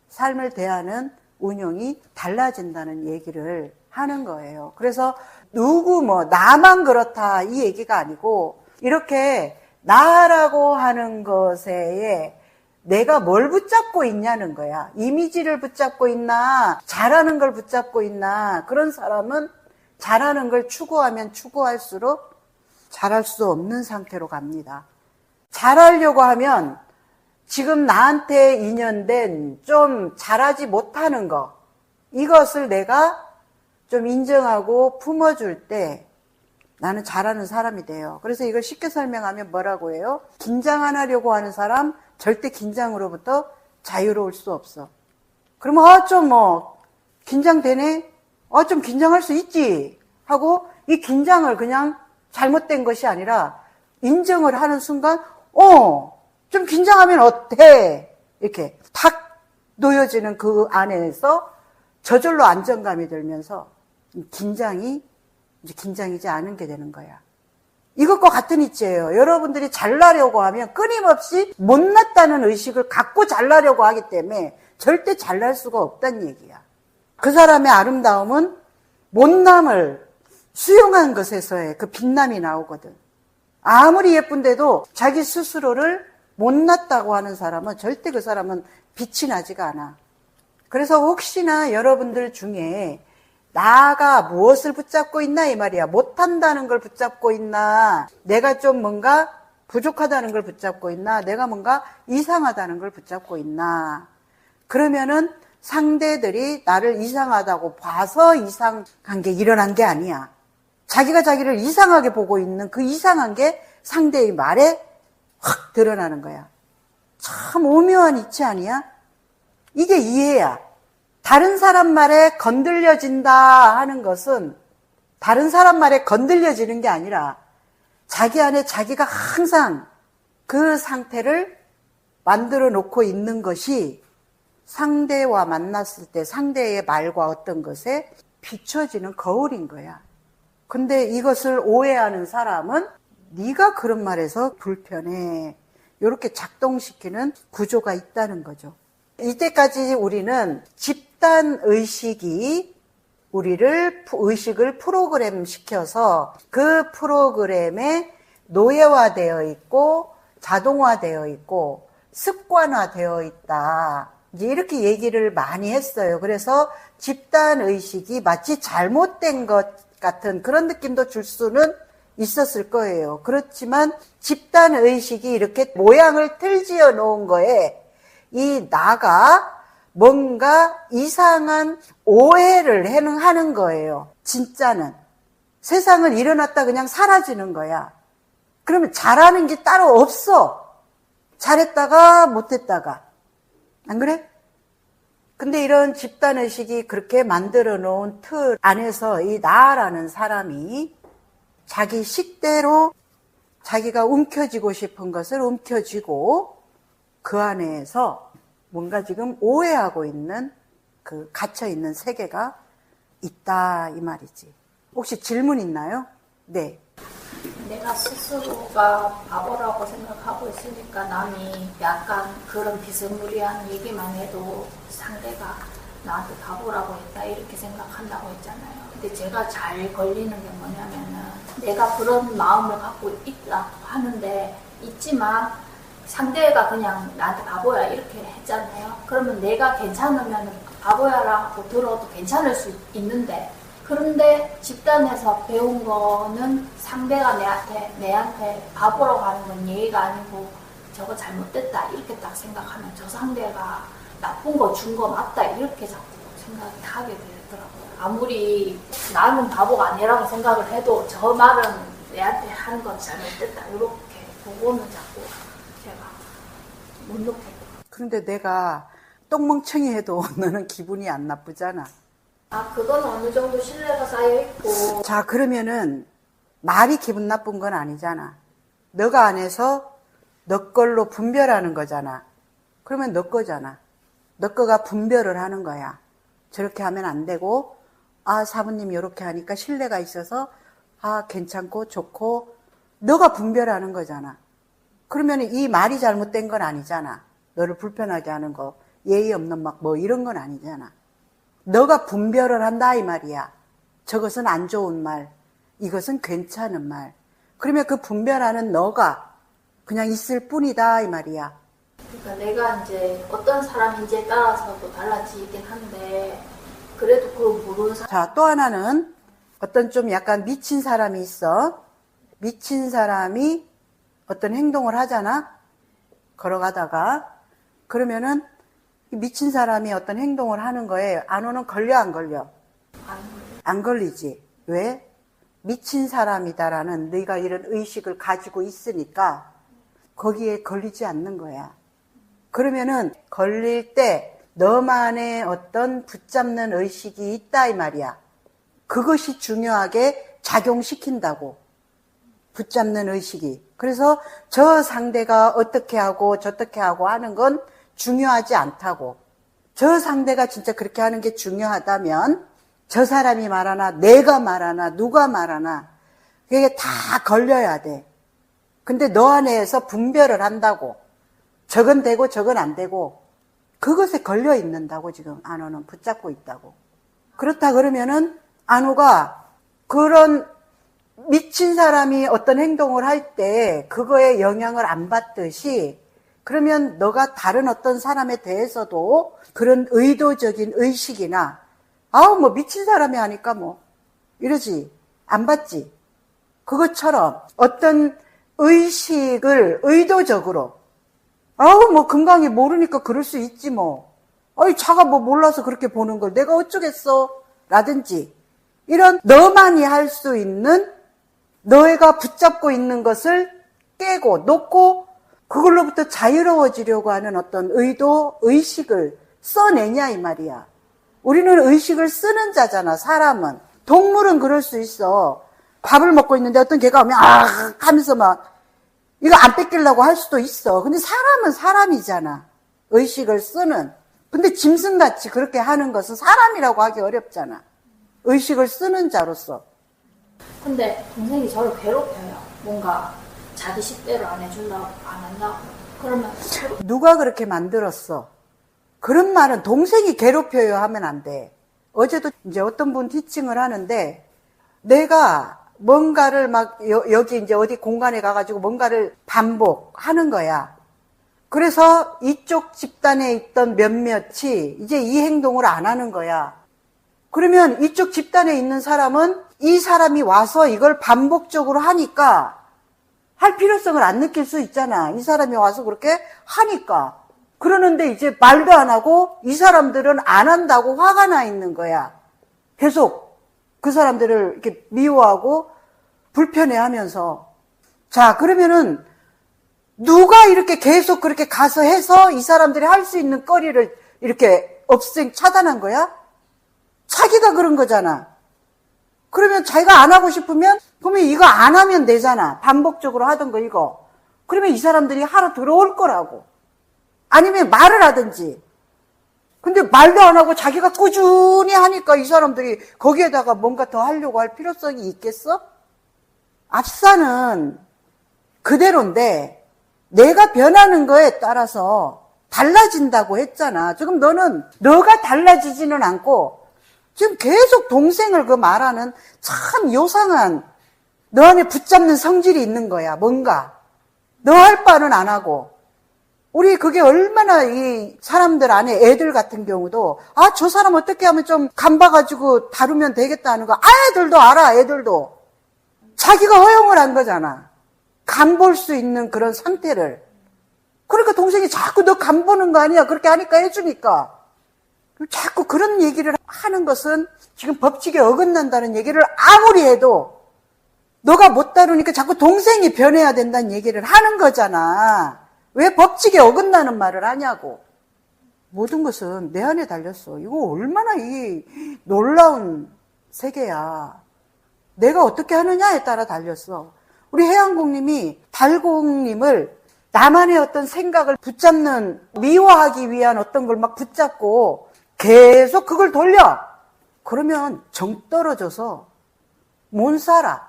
삶을 대하는 운용이 달라진다는 얘기를 하는 거예요. 그래서 누구 나만 그렇다 이 얘기가 아니고 이렇게 나라고 하는 것에 내가 뭘 붙잡고 있냐는 거야. 이미지를 붙잡고 있나, 잘하는 걸 붙잡고 있나. 그런 사람은 잘하는 걸 추구하면 추구할수록 잘할 수 없는 상태로 갑니다. 잘하려고 하면 지금 나한테 인연된 좀 잘하지 못하는 거, 이것을 내가 좀 인정하고 품어줄 때 나는 잘하는 사람이 돼요. 그래서 이걸 쉽게 설명하면 뭐라고 해요? 긴장 안 하려고 하는 사람 절대 긴장으로부터 자유로울 수 없어. 그러면 좀 긴장되네? 좀 긴장할 수 있지 하고 이 긴장을 그냥 잘못된 것이 아니라 인정을 하는 순간 좀 긴장하면 어때? 이렇게 탁 놓여지는 그 안에서 저절로 안정감이 들면서 긴장이 이제 긴장이지 않은 게 되는 거야. 이것과 같은 이치예요. 여러분들이 잘나려고 하면 끊임없이 못났다는 의식을 갖고 잘나려고 하기 때문에 절대 잘날 수가 없다는 얘기야. 그 사람의 아름다움은 못남을 수용한 것에서의 그 빛남이 나오거든. 아무리 예쁜데도 자기 스스로를 못났다고 하는 사람은 절대 그 사람은 빛이 나지가 않아. 그래서 혹시나 여러분들 중에 나가 무엇을 붙잡고 있나 이 말이야. 못한다는 걸 붙잡고 있나, 내가 좀 뭔가 부족하다는 걸 붙잡고 있나, 내가 뭔가 이상하다는 걸 붙잡고 있나. 그러면은 상대들이 나를 이상하다고 봐서 이상한 게 일어난 게 아니야. 자기가 자기를 이상하게 보고 있는 그 이상한 게 상대의 말에 확 드러나는 거야. 참 오묘한 이치 아니야? 이게 이해야. 다른 사람 말에 건들려진다 하는 것은 다른 사람 말에 건들려지는 게 아니라 자기 안에 자기가 항상 그 상태를 만들어 놓고 있는 것이 상대와 만났을 때 상대의 말과 어떤 것에 비춰지는 거울인 거야. 근데 이것을 오해하는 사람은 네가 그런 말에서 불편해. 이렇게 작동시키는 구조가 있다는 거죠. 이때까지 우리는 집단 의식이 우리를 의식을 프로그램 시켜서 그 프로그램에 노예화되어 있고 자동화되어 있고 습관화되어 있다. 이제 이렇게 얘기를 많이 했어요. 그래서 집단 의식이 마치 잘못된 것 같은 그런 느낌도 줄 수는 있었을 거예요. 그렇지만 집단 의식이 이렇게 모양을 틀지어 놓은 거에 이 나가 뭔가 이상한 오해를 하는 거예요. 진짜는. 세상은 일어났다 그냥 사라지는 거야. 그러면 잘하는 게 따로 없어. 잘했다가 못했다가. 안 그래? 근데 이런 집단의식이 그렇게 만들어 놓은 틀 안에서 이 나라는 사람이 자기 식대로 자기가 움켜쥐고 싶은 것을 움켜쥐고 그 안에서 뭔가 지금 오해하고 있는 그 갇혀있는 세계가 있다 이 말이지. 혹시 질문 있나요? 네. 내가 스스로가 바보라고 생각하고 있으니까 남이 약간 그런 비스무리한 얘기만 해도 상대가 나한테 바보라고 했다 이렇게 생각한다고 했잖아요. 근데 제가 잘 걸리는 게 뭐냐면은 내가 그런 마음을 갖고 있다 하는데 있지만 상대가 그냥 나한테 바보야 이렇게 했잖아요. 그러면 내가 괜찮으면 바보야라고 들어도 괜찮을 수 있는데 그런데 집단에서 배운 거는 상대가 내한테 바보라고 하는 건 예의가 아니고 저거 잘못됐다 이렇게 딱 생각하면 저 상대가 나쁜 거 준 거 맞다 이렇게 자꾸 생각이 하게 되더라고요. 아무리 나는 바보가 아니라고 생각을 해도 저 말은 내한테 하는 건 잘못됐다 이렇게 그거는 자꾸 제가 못 놓겠고. 그런데 내가 똥멍청이 해도 너는 기분이 안 나쁘잖아. 그건 어느 정도 신뢰가 쌓여있고. 자, 그러면은 말이 기분 나쁜 건 아니잖아. 너가 안에서 너 걸로 분별하는 거잖아. 그러면 너 거잖아. 너 거가 분별을 하는 거야. 저렇게 하면 안 되고, 사부님 이렇게 하니까 신뢰가 있어서, 괜찮고 좋고, 너가 분별하는 거잖아. 그러면 이 말이 잘못된 건 아니잖아. 너를 불편하게 하는 거, 예의 없는 막 뭐 이런 건 아니잖아. 너가 분별을 한다 이 말이야. 저것은 안 좋은 말, 이것은 괜찮은 말. 그러면 그 분별하는 너가 그냥 있을 뿐이다 이 말이야. 그러니까 내가 이제 어떤 사람인지에 따라서도 달라지긴 한데 그래도 그걸 모르는 사람. 자, 또 하나는 어떤 좀 약간 미친 사람이 있어. 미친 사람이 어떤 행동을 하잖아. 걸어가다가. 그러면은 미친 사람이 어떤 행동을 하는 거에 안호는 걸려 안 걸려? 안 걸리지. 왜? 미친 사람이다라는 네가 이런 의식을 가지고 있으니까 거기에 걸리지 않는 거야. 그러면은 걸릴 때 너만의 어떤 붙잡는 의식이 있다 이 말이야. 그것이 중요하게 작용시킨다고. 붙잡는 의식이. 그래서 저 상대가 어떻게 하고 저떻게 하고 하는 건 중요하지 않다고. 저 상대가 진짜 그렇게 하는 게 중요하다면 저 사람이 말하나 내가 말하나 누가 말하나 그게 다 걸려야 돼. 근데 너 안에서 분별을 한다고. 저건 되고 저건 안 되고 그것에 걸려 있는다고 지금 안호는 붙잡고 있다고. 그렇다 그러면은 안호가 그런 미친 사람이 어떤 행동을 할 때 그거에 영향을 안 받듯이 그러면 너가 다른 어떤 사람에 대해서도 그런 의도적인 의식이나 아우 뭐 미친 사람이 하니까 뭐 이러지 안 받지. 그것처럼 어떤 의식을 의도적으로 아우 뭐 금강이 모르니까 그럴 수 있지 뭐. 아이 자가 뭐 몰라서 그렇게 보는 걸 내가 어쩌겠어 라든지 이런 너만이 할 수 있는 너희가 붙잡고 있는 것을 깨고 놓고 그걸로부터 자유로워지려고 하는 어떤 의도, 의식을 써내냐 이 말이야. 우리는 의식을 쓰는 자잖아. 사람은. 동물은 그럴 수 있어. 밥을 먹고 있는데 어떤 개가 오면 아 하면서 막 이거 안 뺏기려고 할 수도 있어. 근데 사람은 사람이잖아. 의식을 쓰는. 근데 짐승같이 그렇게 하는 것은 사람이라고 하기 어렵잖아. 의식을 쓰는 자로서. 근데 동생이 저를 괴롭혀요. 뭔가 자기 식대로 안 해준다고 안 한다고. 그러면 누가 그렇게 만들었어? 그런 말은 동생이 괴롭혀요 하면 안 돼. 어제도 이제 어떤 분 티칭을 하는데 내가 뭔가를 막 여기 이제 어디 공간에 가가지고 뭔가를 반복하는 거야. 그래서 이쪽 집단에 있던 몇몇이 이제 이 행동을 안 하는 거야. 그러면 이쪽 집단에 있는 사람은 이 사람이 와서 이걸 반복적으로 하니까 할 필요성을 안 느낄 수 있잖아. 이 사람이 와서 그렇게 하니까. 그러는데 이제 말도 안 하고 이 사람들은 안 한다고 화가 나 있는 거야. 계속 그 사람들을 이렇게 미워하고 불편해하면서. 자, 그러면은 누가 이렇게 계속 그렇게 가서 해서 이 사람들이 할 수 있는 거리를 이렇게 차단한 거야? 자기가 그런 거잖아. 그러면 자기가 안 하고 싶으면 그러면 이거 안 하면 되잖아. 반복적으로 하던 거 이거. 그러면 이 사람들이 하러 들어올 거라고. 아니면 말을 하든지. 근데 말도 안 하고 자기가 꾸준히 하니까 이 사람들이 거기에다가 뭔가 더 하려고 할 필요성이 있겠어? 앞사는 그대로인데 내가 변하는 거에 따라서 달라진다고 했잖아. 지금 너는 너가 달라지지는 않고 지금 계속 동생을 그 말하는 참 요상한 너 안에 붙잡는 성질이 있는 거야. 뭔가 너 할 바는 안 하고. 우리 그게 얼마나 이 사람들 안에 애들 같은 경우도 아, 저 사람 어떻게 하면 좀 간봐가지고 다루면 되겠다 하는 거 애들도 알아. 애들도 자기가 허용을 한 거잖아. 간볼 수 있는 그런 상태를. 그러니까 동생이 자꾸 너 간보는 거 아니야. 그렇게 하니까 해주니까. 자꾸 그런 얘기를 하는 것은 지금 법칙에 어긋난다는 얘기를 아무리 해도 너가 못 다루니까 자꾸 동생이 변해야 된다는 얘기를 하는 거잖아. 왜 법칙에 어긋나는 말을 하냐고. 모든 것은 내 안에 달렸어. 이거 얼마나 이 놀라운 세계야. 내가 어떻게 하느냐에 따라 달렸어. 우리 해양공님이 달공님을 나만의 어떤 생각을 붙잡는, 미워하기 위한 어떤 걸 막 붙잡고 계속 그걸 돌려. 그러면 정 떨어져서 못 살아.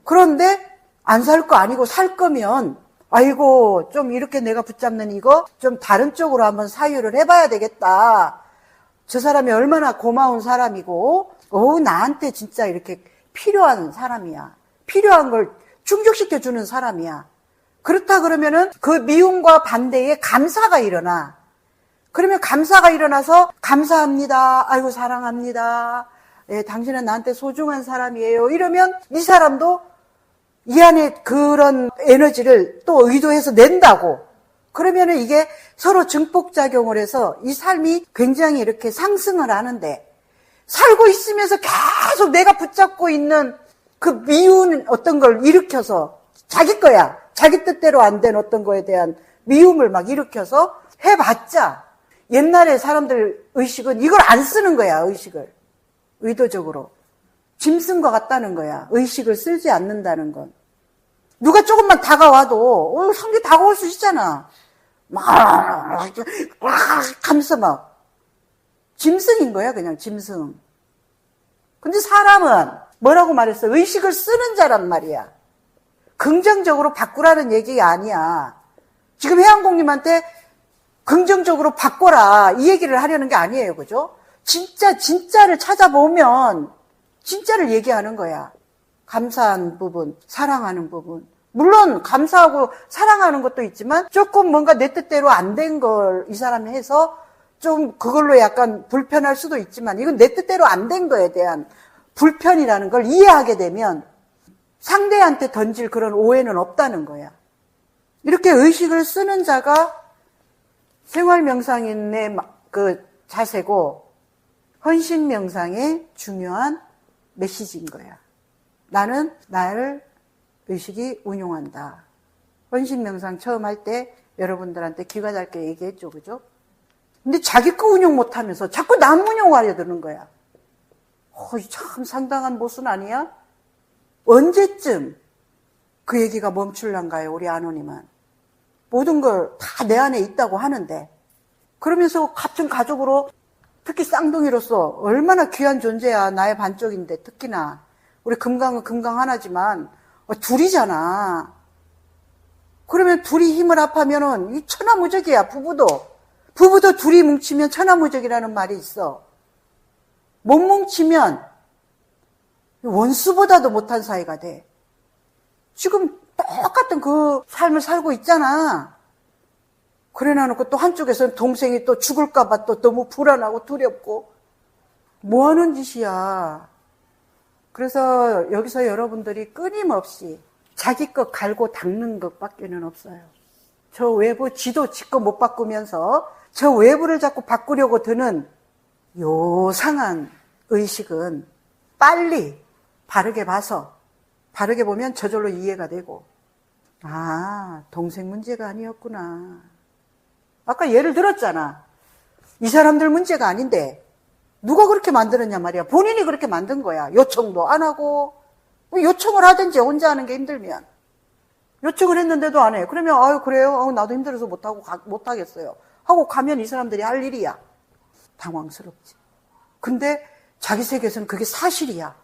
그런데 안 살 거 아니고 살 거면 아이고 좀 이렇게 내가 붙잡는 이거 좀 다른 쪽으로 한번 사유를 해봐야 되겠다. 저 사람이 얼마나 고마운 사람이고 나한테 진짜 이렇게 필요한 사람이야. 필요한 걸 충족시켜주는 사람이야. 그렇다 그러면은 그 미움과 반대에 감사가 일어나. 그러면 감사가 일어나서 감사합니다. 아이고 사랑합니다. 예, 당신은 나한테 소중한 사람이에요. 이러면 이 사람도 이 안에 그런 에너지를 또 의도해서 낸다고. 그러면은 이게 서로 증폭작용을 해서 이 삶이 굉장히 이렇게 상승을 하는데, 살고 있으면서 계속 내가 붙잡고 있는 그 미운 어떤 걸 일으켜서 자기 거야. 자기 뜻대로 안 된 어떤 거에 대한 미움을 막 일으켜서 해봤자 옛날에 사람들 의식은 이걸 안 쓰는 거야. 의식을 의도적으로 짐승과 같다는 거야. 의식을 쓰지 않는다는 건. 누가 조금만 다가와도 상대 다가올 수 있잖아. 막 하면서 막 짐승인 거야. 그냥 짐승. 근데 사람은 뭐라고 말했어? 의식을 쓰는 자란 말이야. 긍정적으로 바꾸라는 얘기가 아니야. 지금 해양공님한테 긍정적으로 바꿔라 이 얘기를 하려는 게 아니에요. 그죠? 진짜를 찾아보면 진짜를 얘기하는 거야. 감사한 부분, 사랑하는 부분. 물론 감사하고 사랑하는 것도 있지만 조금 뭔가 내 뜻대로 안 된 걸 이 사람이 해서 좀 그걸로 약간 불편할 수도 있지만 이건 내 뜻대로 안 된 거에 대한 불편이라는 걸 이해하게 되면 상대한테 던질 그런 오해는 없다는 거야. 이렇게 의식을 쓰는 자가 생활명상인의 그 자세고 헌신명상의 중요한 메시지인 거야. 나는 나를 의식이 운용한다. 헌신명상 처음 할 때 여러분들한테 귀가 닳게 얘기했죠. 그죠? 근데 자기 거 운용 못하면서 자꾸 남 운용하려 드는 거야. 참 상당한 모순 아니야? 언제쯤 그 얘기가 멈출란가요? 우리 아노님은. 모든 걸 다 내 안에 있다고 하는데 그러면서 같은 가족으로 특히 쌍둥이로서 얼마나 귀한 존재야. 나의 반쪽인데 특히나 우리 금강은 금강 하나지만 둘이잖아. 그러면 둘이 힘을 합하면은 이 천하무적이야. 부부도 둘이 뭉치면 천하무적이라는 말이 있어. 못 뭉치면 원수보다도 못한 사이가 돼. 지금 똑같은 그 삶을 살고 있잖아. 그래 놔놓고 또 한쪽에서는 동생이 또 죽을까봐 또 너무 불안하고 두렵고 뭐 하는 짓이야. 그래서 여기서 여러분들이 끊임없이 자기 것 갈고 닦는 것밖에는 없어요. 저 외부 지도 지껏 못 바꾸면서 저 외부를 자꾸 바꾸려고 드는 요상한 의식은 빨리 바르게 봐서 바르게 보면 저절로 이해가 되고 동생 문제가 아니었구나. 아까 예를 들었잖아. 이 사람들 문제가 아닌데 누가 그렇게 만들었냐 말이야. 본인이 그렇게 만든 거야. 요청도 안 하고 요청을 하든지 혼자 하는 게 힘들면 요청을 했는데도 안 해. 그러면 그래요? 나도 힘들어서 못하겠어요. 하고 가면 이 사람들이 할 일이야. 당황스럽지. 근데 자기 세계에서는 그게 사실이야.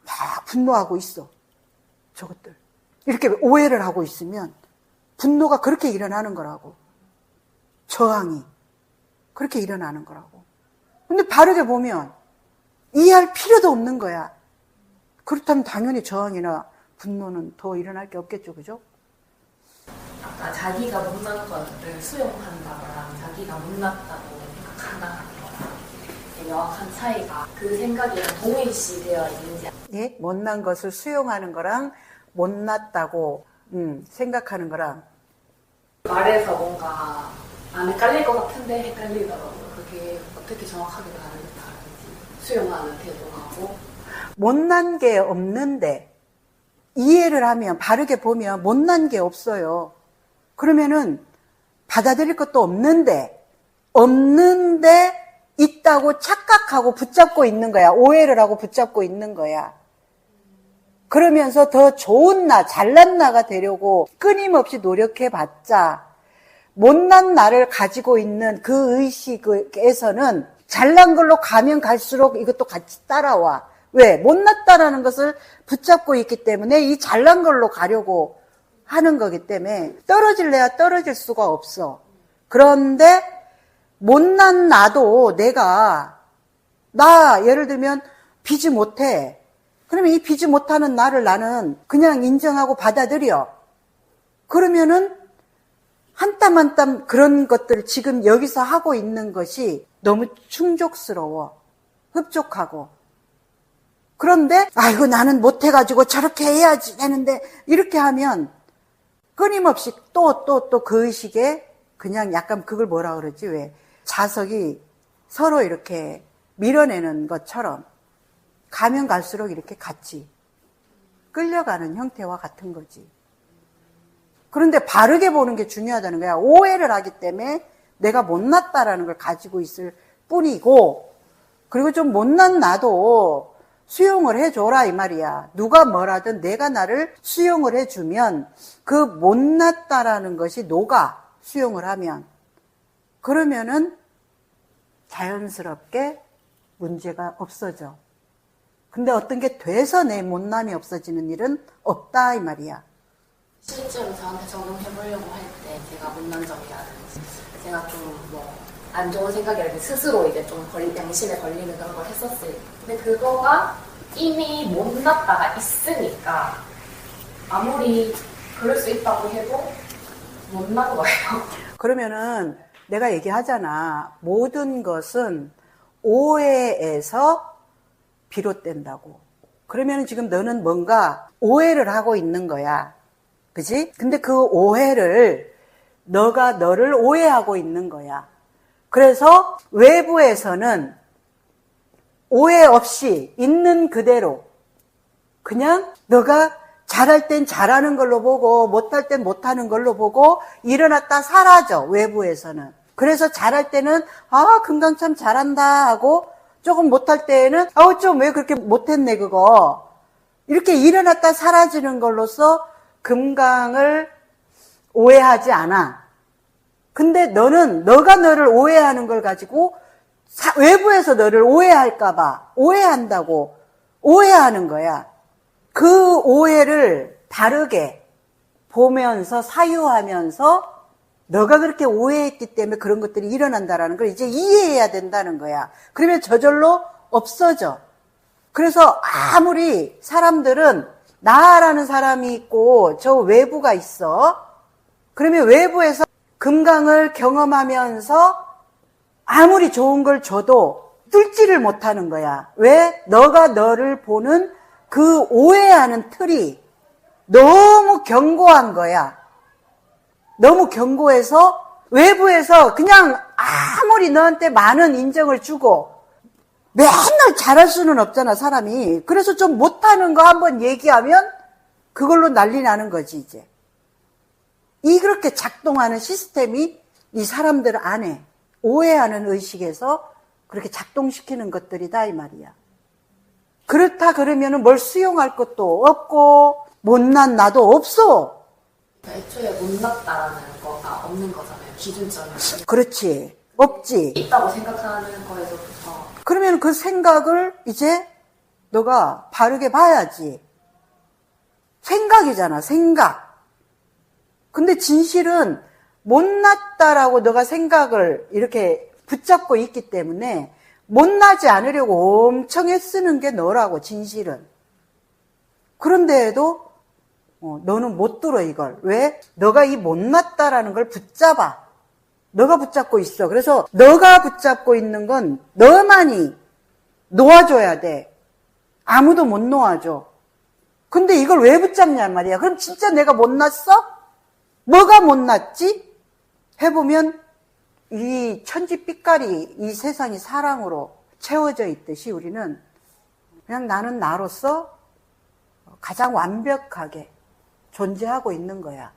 막 분노하고 있어. 저것들. 이렇게 오해를 하고 있으면 분노가 그렇게 일어나는 거라고. 저항이 그렇게 일어나는 거라고. 근데 바르게 보면 이해할 필요도 없는 거야. 그렇다면 당연히 저항이나 분노는 더 일어날 게 없겠죠. 그죠? 아까 자기가 못난 것을 수용한다거나 자기가 못났다고 생각한다는 거랑 명확한 차이가 그 생각이랑 동일시되어 있는지. 예? 못난 것을 수용하는 거랑 못났다고 생각하는 거랑 말에서 뭔가 안 헷갈릴 것 같은데 헷갈리더라고요. 그게 어떻게 정확하게 다른지 수용하는 태도하고. 못난 게 없는데 이해를 하면 바르게 보면 못난 게 없어요. 그러면은 받아들일 것도 없는데 있다고 착각하고 붙잡고 있는 거야. 오해를 하고 붙잡고 있는 거야. 그러면서 더 좋은 나, 잘난 나가 되려고 끊임없이 노력해봤자 못난 나를 가지고 있는 그 의식에서는 잘난 걸로 가면 갈수록 이것도 같이 따라와. 왜? 못났다라는 것을 붙잡고 있기 때문에 이 잘난 걸로 가려고 하는 거기 때문에 떨어질래야 떨어질 수가 없어. 그런데 못난 나도 나 예를 들면 비지 못해. 그러면 이 비지 못하는 나를 나는 그냥 인정하고 받아들여. 그러면은 한 땀 한 땀 그런 것들을 지금 여기서 하고 있는 것이 너무 충족스러워. 흡족하고. 그런데 아이고 나는 못해가지고 저렇게 해야지 되는데 이렇게 하면 끊임없이 또 그 의식에 그냥 약간 그걸 뭐라 그러지 왜 자석이 서로 이렇게 밀어내는 것처럼 가면 갈수록 이렇게 같이 끌려가는 형태와 같은 거지. 그런데 바르게 보는 게 중요하다는 거야. 오해를 하기 때문에 내가 못났다라는 걸 가지고 있을 뿐이고, 그리고 좀 못난 나도 수용을 해줘라 이 말이야. 누가 뭐라든 내가 나를 수용을 해주면 그 못났다라는 것이 녹아 수용을 하면 그러면은 자연스럽게 문제가 없어져. 근데 어떤 게 돼서 내 못남이 없어지는 일은 없다 이 말이야. 실제로 저한테 적용해보려고 할 때 제가 못난 점이라든지 제가 좀 뭐 안 좋은 생각이라든지 스스로 이제 좀 양심에 걸리는 그런 걸 했었을 때 근데 그거가 이미 못났다가 있으니까 아무리 그럴 수 있다고 해도 못난 거예요. 그러면은 내가 얘기하잖아. 모든 것은 오해에서 비롯된다고. 그러면 지금 너는 뭔가 오해를 하고 있는 거야. 그지? 근데 그 오해를 너가 너를 오해하고 있는 거야. 그래서 외부에서는 오해 없이 있는 그대로 그냥 너가 잘할 땐 잘하는 걸로 보고 못할 땐 못하는 걸로 보고 일어났다 사라져 외부에서는. 그래서 잘할 때는 금강 참 잘한다 하고 조금 못할 때에는 좀 왜 그렇게 못했네 그거 이렇게 일어났다 사라지는 걸로써 금강을 오해하지 않아. 근데 너는 너가 너를 오해하는 걸 가지고 외부에서 너를 오해할까봐 오해한다고 오해하는 거야. 그 오해를 바르게 보면서 사유하면서 너가 그렇게 오해했기 때문에 그런 것들이 일어난다라는 걸 이제 이해해야 된다는 거야. 그러면 저절로 없어져. 그래서 아무리 사람들은 나라는 사람이 있고 저 외부가 있어. 그러면 외부에서 금강을 경험하면서 아무리 좋은 걸 줘도 뚫지를 못하는 거야. 왜? 너가 너를 보는 그 오해하는 틀이 너무 견고한 거야. 너무 견고해서 외부에서 그냥 아무리 너한테 많은 인정을 주고 맨날 잘할 수는 없잖아 사람이. 그래서 좀 못하는 거 한번 얘기하면 그걸로 난리 나는 거지 이제. 이렇게 작동하는 시스템이 이 사람들 안에 오해하는 의식에서 그렇게 작동시키는 것들이다 이 말이야. 그렇다 그러면은 뭘 수용할 것도 없고 못난 나도 없어. 애초에 못났다라는 거가 없는 거잖아요. 기준점이. 그렇지. 없지. 있다고 생각하는 거에서부터. 그러면 그 생각을 이제 너가 바르게 봐야지. 생각이잖아, 생각. 근데 진실은 못났다라고 너가 생각을 이렇게 붙잡고 있기 때문에 못나지 않으려고 엄청 애쓰는 게 너라고, 진실은. 그런데에도 너는 못 들어 이걸. 왜? 너가 이 못났다라는 걸 붙잡아. 너가 붙잡고 있어. 그래서 너가 붙잡고 있는 건 너만이 놓아줘야 돼. 아무도 못 놓아줘. 근데 이걸 왜 붙잡냐 말이야. 그럼 진짜 내가 못났어? 뭐가 못났지? 해보면 이 천지빛깔이 이 세상이 사랑으로 채워져 있듯이 우리는 그냥 나는 나로서 가장 완벽하게 존재하고 있는 거야.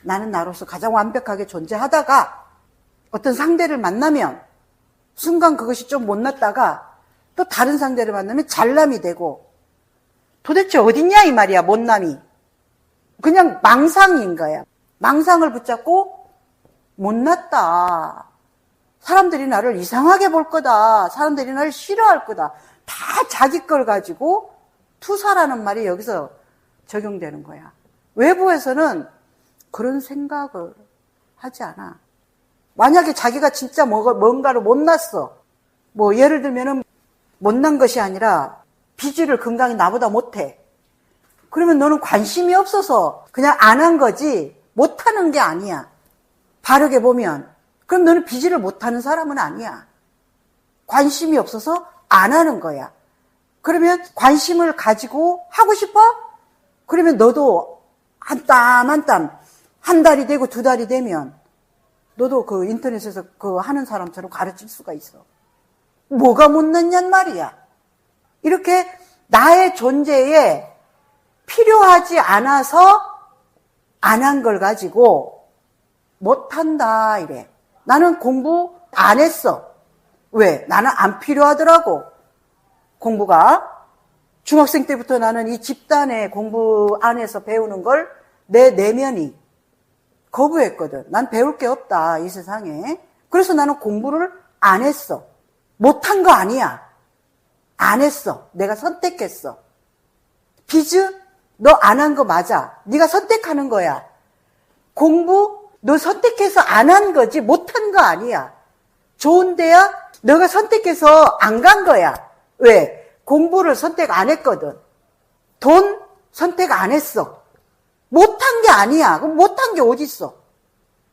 나는 나로서 가장 완벽하게 존재하다가 어떤 상대를 만나면 순간 그것이 좀 못났다가 또 다른 상대를 만나면 잘남이 되고 도대체 어딨냐 이 말이야 못남이. 그냥 망상인 거야. 망상을 붙잡고 못났다. 사람들이 나를 이상하게 볼 거다. 사람들이 나를 싫어할 거다. 다 자기 걸 가지고 투사라는 말이 여기서 적용되는 거야. 외부에서는 그런 생각을 하지 않아. 만약에 자기가 진짜 뭔가를 못났어. 뭐 예를 들면은 못난 것이 아니라 비주를 금강이 나보다 못해. 그러면 너는 관심이 없어서 그냥 안 한 거지 못하는 게 아니야. 바르게 보면. 그럼 너는 비지를 못하는 사람은 아니야. 관심이 없어서 안 하는 거야. 그러면 관심을 가지고 하고 싶어? 그러면 너도 한 땀 한 땀, 한 달이 되고 두 달이 되면 너도 그 인터넷에서 그 하는 사람처럼 가르칠 수가 있어. 뭐가 못났냔 말이야. 이렇게 나의 존재에 필요하지 않아서 안 한 걸 가지고 못한다 이래. 나는 공부 안 했어. 왜? 나는 안 필요하더라고. 공부가. 중학생 때부터 나는 이 집단의 공부 안에서 배우는 걸 내 내면이 거부했거든. 난 배울 게 없다, 이 세상에. 그래서 나는 공부를 안 했어. 못한 거 아니야. 안 했어. 내가 선택했어. 비즈, 너 안 한 거 맞아. 네가 선택하는 거야. 공부, 너 선택해서 안 한 거지 못한 거 아니야. 좋은 대학, 너가 선택해서 안 간 거야. 왜? 공부를 선택 안 했거든. 돈 선택 안 했어. 못한 게 아니야. 그럼 못한 게 어딨어.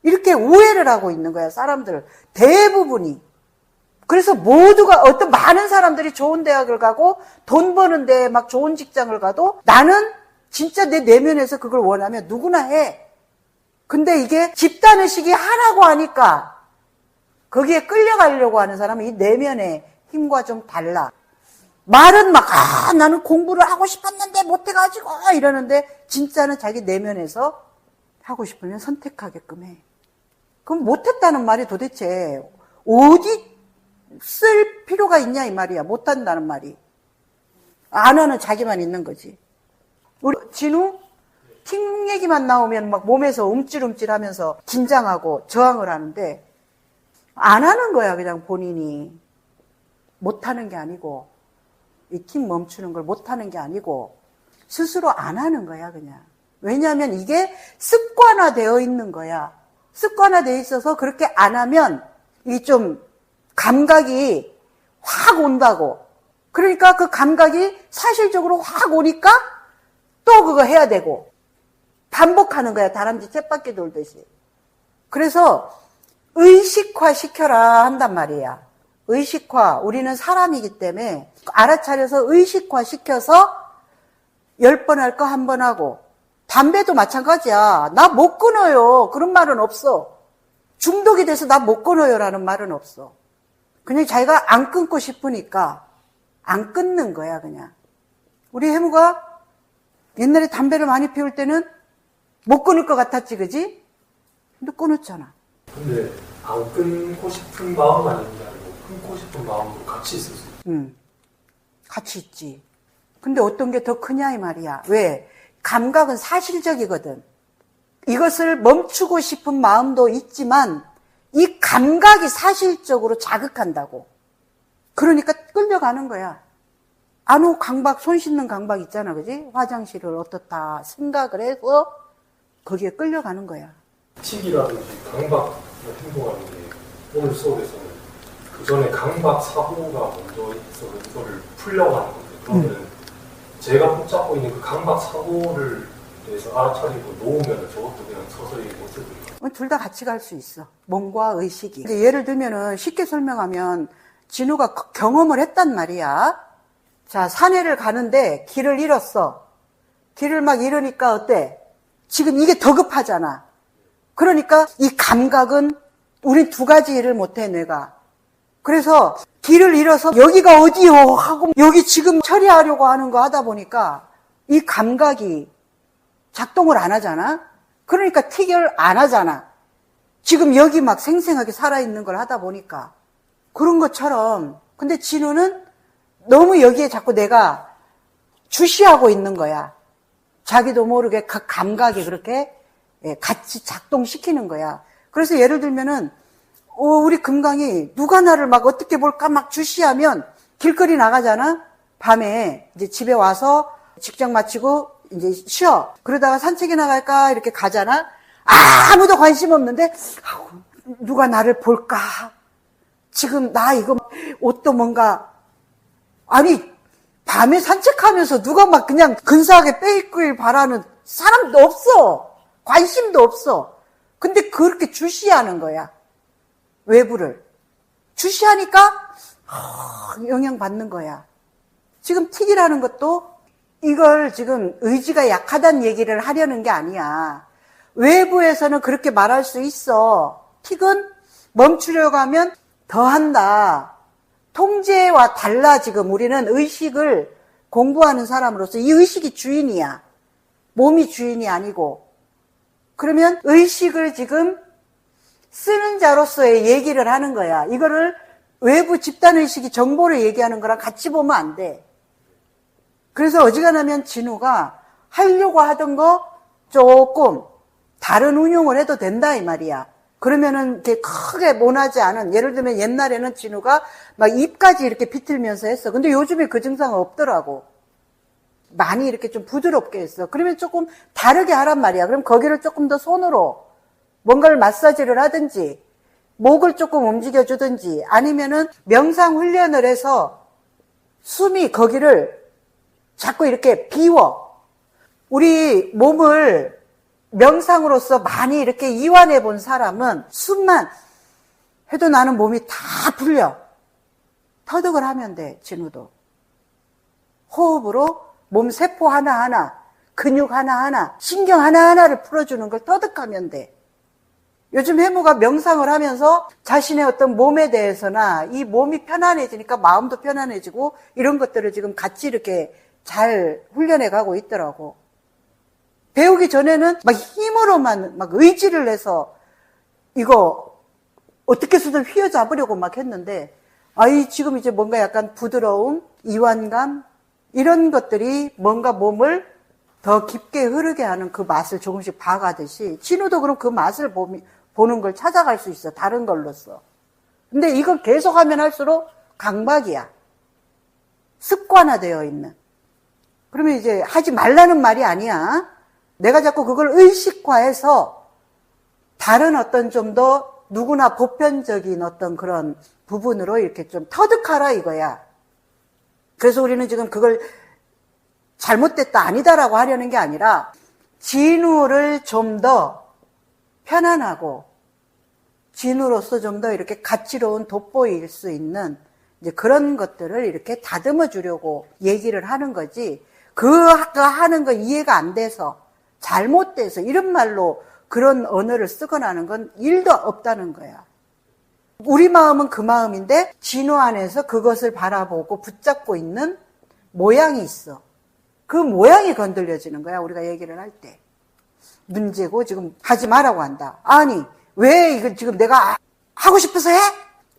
이렇게 오해를 하고 있는 거야, 사람들. 대부분이. 그래서 모두가, 어떤 많은 사람들이 좋은 대학을 가고 돈 버는데 막 좋은 직장을 가도 나는 진짜 내 내면에서 그걸 원하면 누구나 해. 근데 이게 집단의식이 하라고 하니까 거기에 끌려가려고 하는 사람은 이 내면의 힘과 좀 달라. 말은 막, 나는 공부를 하고 싶었는데 못해가지고 이러는데 진짜는 자기 내면에서 하고 싶으면 선택하게끔 해. 그럼 못했다는 말이 도대체 어디 쓸 필요가 있냐 이 말이야. 못한다는 말이. 안 하는 자기만 있는 거지. 우리 진우? 팀 얘기만 나오면 막 몸에서 움찔움찔 하면서 긴장하고 저항을 하는데 안 하는 거야, 그냥 본인이. 못하는 게 아니고, 이 팀 멈추는 걸 못하는 게 아니고, 스스로 안 하는 거야, 그냥. 왜냐하면 이게 습관화되어 있는 거야. 습관화되어 있어서 그렇게 안 하면, 이 좀, 감각이 확 온다고. 그러니까 그 감각이 사실적으로 확 오니까 또 그거 해야 되고, 반복하는 거야, 다람쥐 쳇바퀴 돌듯이. 그래서, 의식화 시켜라 한단 말이야. 의식화. 우리는 사람이기 때문에 알아차려서 의식화 시켜서 10번 할 거 한 번 하고, 담배도 마찬가지야. 나 못 끊어요. 그런 말은 없어. 중독이 돼서 나 못 끊어요 라는 말은 없어. 그냥 자기가 안 끊고 싶으니까 안 끊는 거야, 그냥. 우리 해무가 옛날에 담배를 많이 피울 때는 못 끊을 것 같았지, 그지? 근데 끊었잖아. 근데 안 끊고 싶은 마음만 있는 게 아니고 끊고 싶은 마음도 같이 있을 수 있어요. 같이 있지. 근데 어떤 게 더 크냐 이 말이야. 왜? 감각은 사실적이거든. 이것을 멈추고 싶은 마음도 있지만 이 감각이 사실적으로 자극한다고. 그러니까 끌려가는 거야. 안호 강박, 손 씻는 강박 있잖아, 그지? 화장실을 어떻다 생각을 해서 거기에 끌려가는 거야. 틱이라든지 강박 행동하는데 오늘 수업에서는 그 전에 강박 사고가 먼저 있어서 이거를 풀려고 하는 건데 그러면 제가 붙잡고 있는 그 강박 사고를 대해서 알아차리고 놓으면 저것도 그냥 서서히 못해버려요. 둘 다 같이 갈 수 있어. 몸과 의식이. 근데 예를 들면은 쉽게 설명하면 진우가 경험을 했단 말이야. 자, 산에를 가는데 길을 잃었어. 길을 막 잃으니까 어때? 지금 이게 더 급하잖아. 그러니까 이 감각은 우린 두 가지 일을 못해, 뇌가. 그래서 길을 잃어서 여기가 어디요? 하고 여기 지금 처리하려고 하는 거 하다 보니까 이 감각이 작동을 안 하잖아. 그러니까 틱을 안 하잖아. 지금 여기 막 생생하게 살아있는 걸 하다 보니까. 그런 것처럼. 근데 진우는 너무 여기에 자꾸 내가 주시하고 있는 거야. 자기도 모르게 그 감각이 그렇게 같이 작동시키는 거야. 그래서 예를 들면은 우리 금강이 누가 나를 막 어떻게 볼까 막 주시하면 길거리 나가잖아. 밤에 이제 집에 와서 직장 마치고 이제 쉬어. 그러다가 산책에 나갈까 이렇게 가잖아. 아무도 관심 없는데 누가 나를 볼까? 지금 나 이거 옷도 뭔가 아니 밤에 산책하면서 누가 막 그냥 근사하게 빼입길 바라는 사람도 없어. 관심도 없어. 근데 그렇게 주시하는 거야. 외부를. 주시하니까 영향받는 거야. 지금 틱이라는 것도 이걸 지금 의지가 약하다는 얘기를 하려는 게 아니야. 외부에서는 그렇게 말할 수 있어. 틱은 멈추려고 하면 더 한다. 통제와 달라. 지금 우리는 의식을 공부하는 사람으로서 이 의식이 주인이야. 몸이 주인이 아니고. 그러면 의식을 지금 쓰는 자로서의 얘기를 하는 거야. 이거를 외부 집단의식이 정보를 얘기하는 거랑 같이 보면 안 돼. 그래서 어지간하면 진우가 하려고 하던 거 조금 다른 운용을 해도 된다 이 말이야. 그러면은 이렇게 크게 모나지 않은, 예를 들면 옛날에는 진우가 막 입까지 이렇게 비틀면서 했어. 근데 요즘에 그 증상은 없더라고. 많이 이렇게 좀 부드럽게 했어. 그러면 조금 다르게 하란 말이야. 그럼 거기를 조금 더 손으로 뭔가를 마사지를 하든지 목을 조금 움직여주든지 아니면은 명상 훈련을 해서 숨이 거기를 자꾸 이렇게 비워. 우리 몸을 명상으로서 많이 이렇게 이완해 본 사람은 숨만 해도 나는 몸이 다 풀려. 터득을 하면 돼, 진우도. 호흡으로 몸 세포 하나하나, 근육 하나하나, 신경 하나하나를 풀어주는 걸 터득하면 돼. 요즘 해무가 명상을 하면서 자신의 어떤 몸에 대해서나 이 몸이 편안해지니까 마음도 편안해지고 이런 것들을 지금 같이 이렇게 잘 훈련해 가고 있더라고. 배우기 전에는 막 힘으로만 막 의지를 해서 이거 어떻게 해서든 휘어잡으려고 막 했는데, 지금 이제 뭔가 약간 부드러움, 이완감, 이런 것들이 뭔가 몸을 더 깊게 흐르게 하는 그 맛을 조금씩 봐가듯이, 진우도 그럼 그 맛을 보는 걸 찾아갈 수 있어. 다른 걸로써. 근데 이걸 계속하면 할수록 강박이야. 습관화되어 있는. 그러면 이제 하지 말라는 말이 아니야. 내가 자꾸 그걸 의식화해서 다른 어떤 좀 더 누구나 보편적인 어떤 그런 부분으로 이렇게 좀 터득하라 이거야. 그래서 우리는 지금 그걸 잘못됐다 아니다라고 하려는 게 아니라 진우를 좀 더 편안하고 진우로서 좀 더 이렇게 가치로운 돋보일 수 있는 이제 그런 것들을 이렇게 다듬어 주려고 얘기를 하는 거지. 하는 거 이해가 안 돼서 잘못돼서 이런 말로 그런 언어를 쓰거나 하는 건 일도 없다는 거야. 우리 마음은 그 마음인데 진우 안에서 그것을 바라보고 붙잡고 있는 모양이 있어. 그 모양이 건들려지는 거야, 우리가 얘기를 할 때. 문제고 지금 하지 말라고 한다. 아니, 왜 이걸 지금 내가 하고 싶어서 해?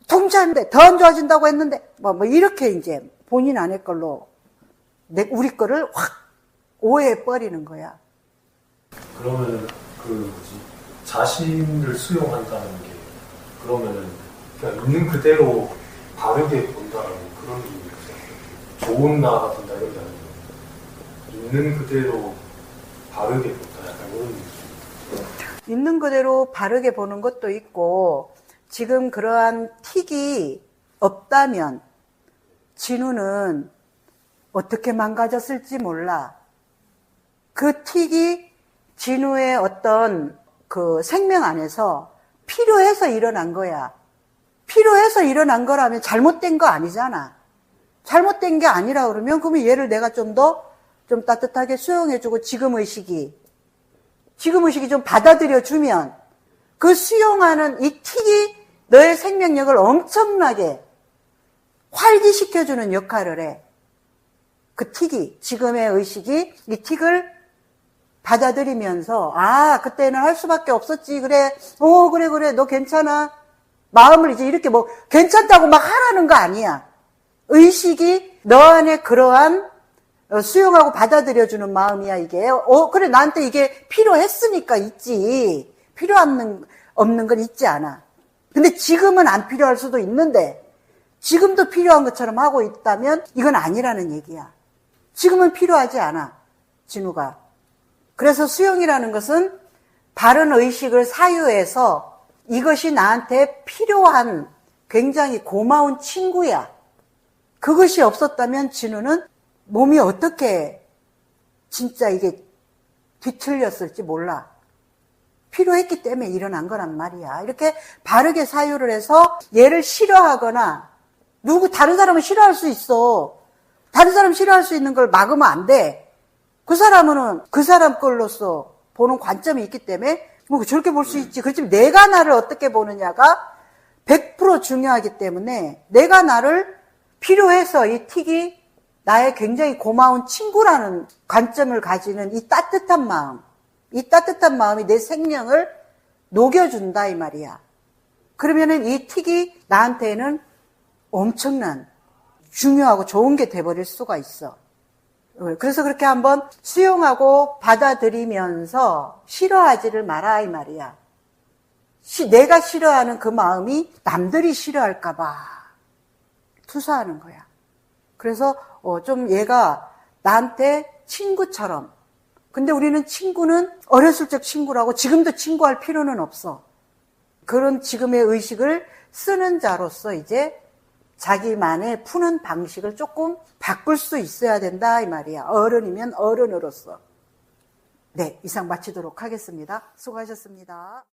통제하는데 더 안 좋아진다고 했는데 뭐 이렇게 이제 본인 안의 걸로 우리 거를 확 오해해 버리는 거야. 그러면은 자신을 수용한다는 게 그러면은 그냥 있는 그대로 바르게 본다라는 그런 의미죠. 좋은 나가 된다 이런 게 아니고 있는 그대로 바르게 본다 약간 이런 의미죠. 있는 그대로 바르게 보는 것도 있고, 지금 그러한 틱이 없다면 진우는 어떻게 망가졌을지 몰라. 그 틱이 진우의 어떤 그 생명 안에서 필요해서 일어난 거야. 필요해서 일어난 거라면 잘못된 거 아니잖아. 잘못된 게 아니라 그러면 얘를 내가 좀 따뜻하게 수용해주고 지금 의식이 좀 받아들여주면 그 수용하는 이 틱이 너의 생명력을 엄청나게 활기시켜주는 역할을 해. 그 틱이, 지금의 의식이 이 틱을 받아들이면서, 그때는 할 수밖에 없었지. 그래, 그래, 너 괜찮아. 마음을 이제 이렇게 괜찮다고 막 하라는 거 아니야. 의식이 너 안에 그러한 수용하고 받아들여주는 마음이야, 이게. 그래, 나한테 이게 필요했으니까 있지. 없는 건 있지 않아. 근데 지금은 안 필요할 수도 있는데, 지금도 필요한 것처럼 하고 있다면 이건 아니라는 얘기야. 지금은 필요하지 않아, 진우가. 그래서 수용이라는 것은 바른 의식을 사유해서 이것이 나한테 필요한 굉장히 고마운 친구야. 그것이 없었다면 진우는 몸이 어떻게 진짜 이게 뒤틀렸을지 몰라. 필요했기 때문에 일어난 거란 말이야. 이렇게 바르게 사유를 해서 얘를 싫어하거나 다른 사람은 싫어할 수 있어. 다른 사람 싫어할 수 있는 걸 막으면 안 돼. 그 사람은 그 사람 걸로서 보는 관점이 있기 때문에 뭐 저렇게 볼 수 있지. 그렇지만 내가 나를 어떻게 보느냐가 100% 중요하기 때문에 내가 나를 필요해서 이 틱이 나의 굉장히 고마운 친구라는 관점을 가지는 이 따뜻한 마음이 내 생명을 녹여준다 이 말이야. 그러면은 이 틱이 나한테는 엄청난 중요하고 좋은 게 돼버릴 수가 있어. 그래서 그렇게 한번 수용하고 받아들이면서 싫어하지를 마라 이 말이야. 내가 싫어하는 그 마음이 남들이 싫어할까봐 투사하는 거야. 그래서 좀 얘가 나한테 친구처럼. 근데 우리는 친구는 어렸을 적 친구라고 지금도 친구할 필요는 없어. 그런 지금의 의식을 쓰는 자로서 이제 자기만의 푸는 방식을 조금 바꿀 수 있어야 된다 이 말이야. 어른이면 어른으로서. 네, 이상 마치도록 하겠습니다. 수고하셨습니다.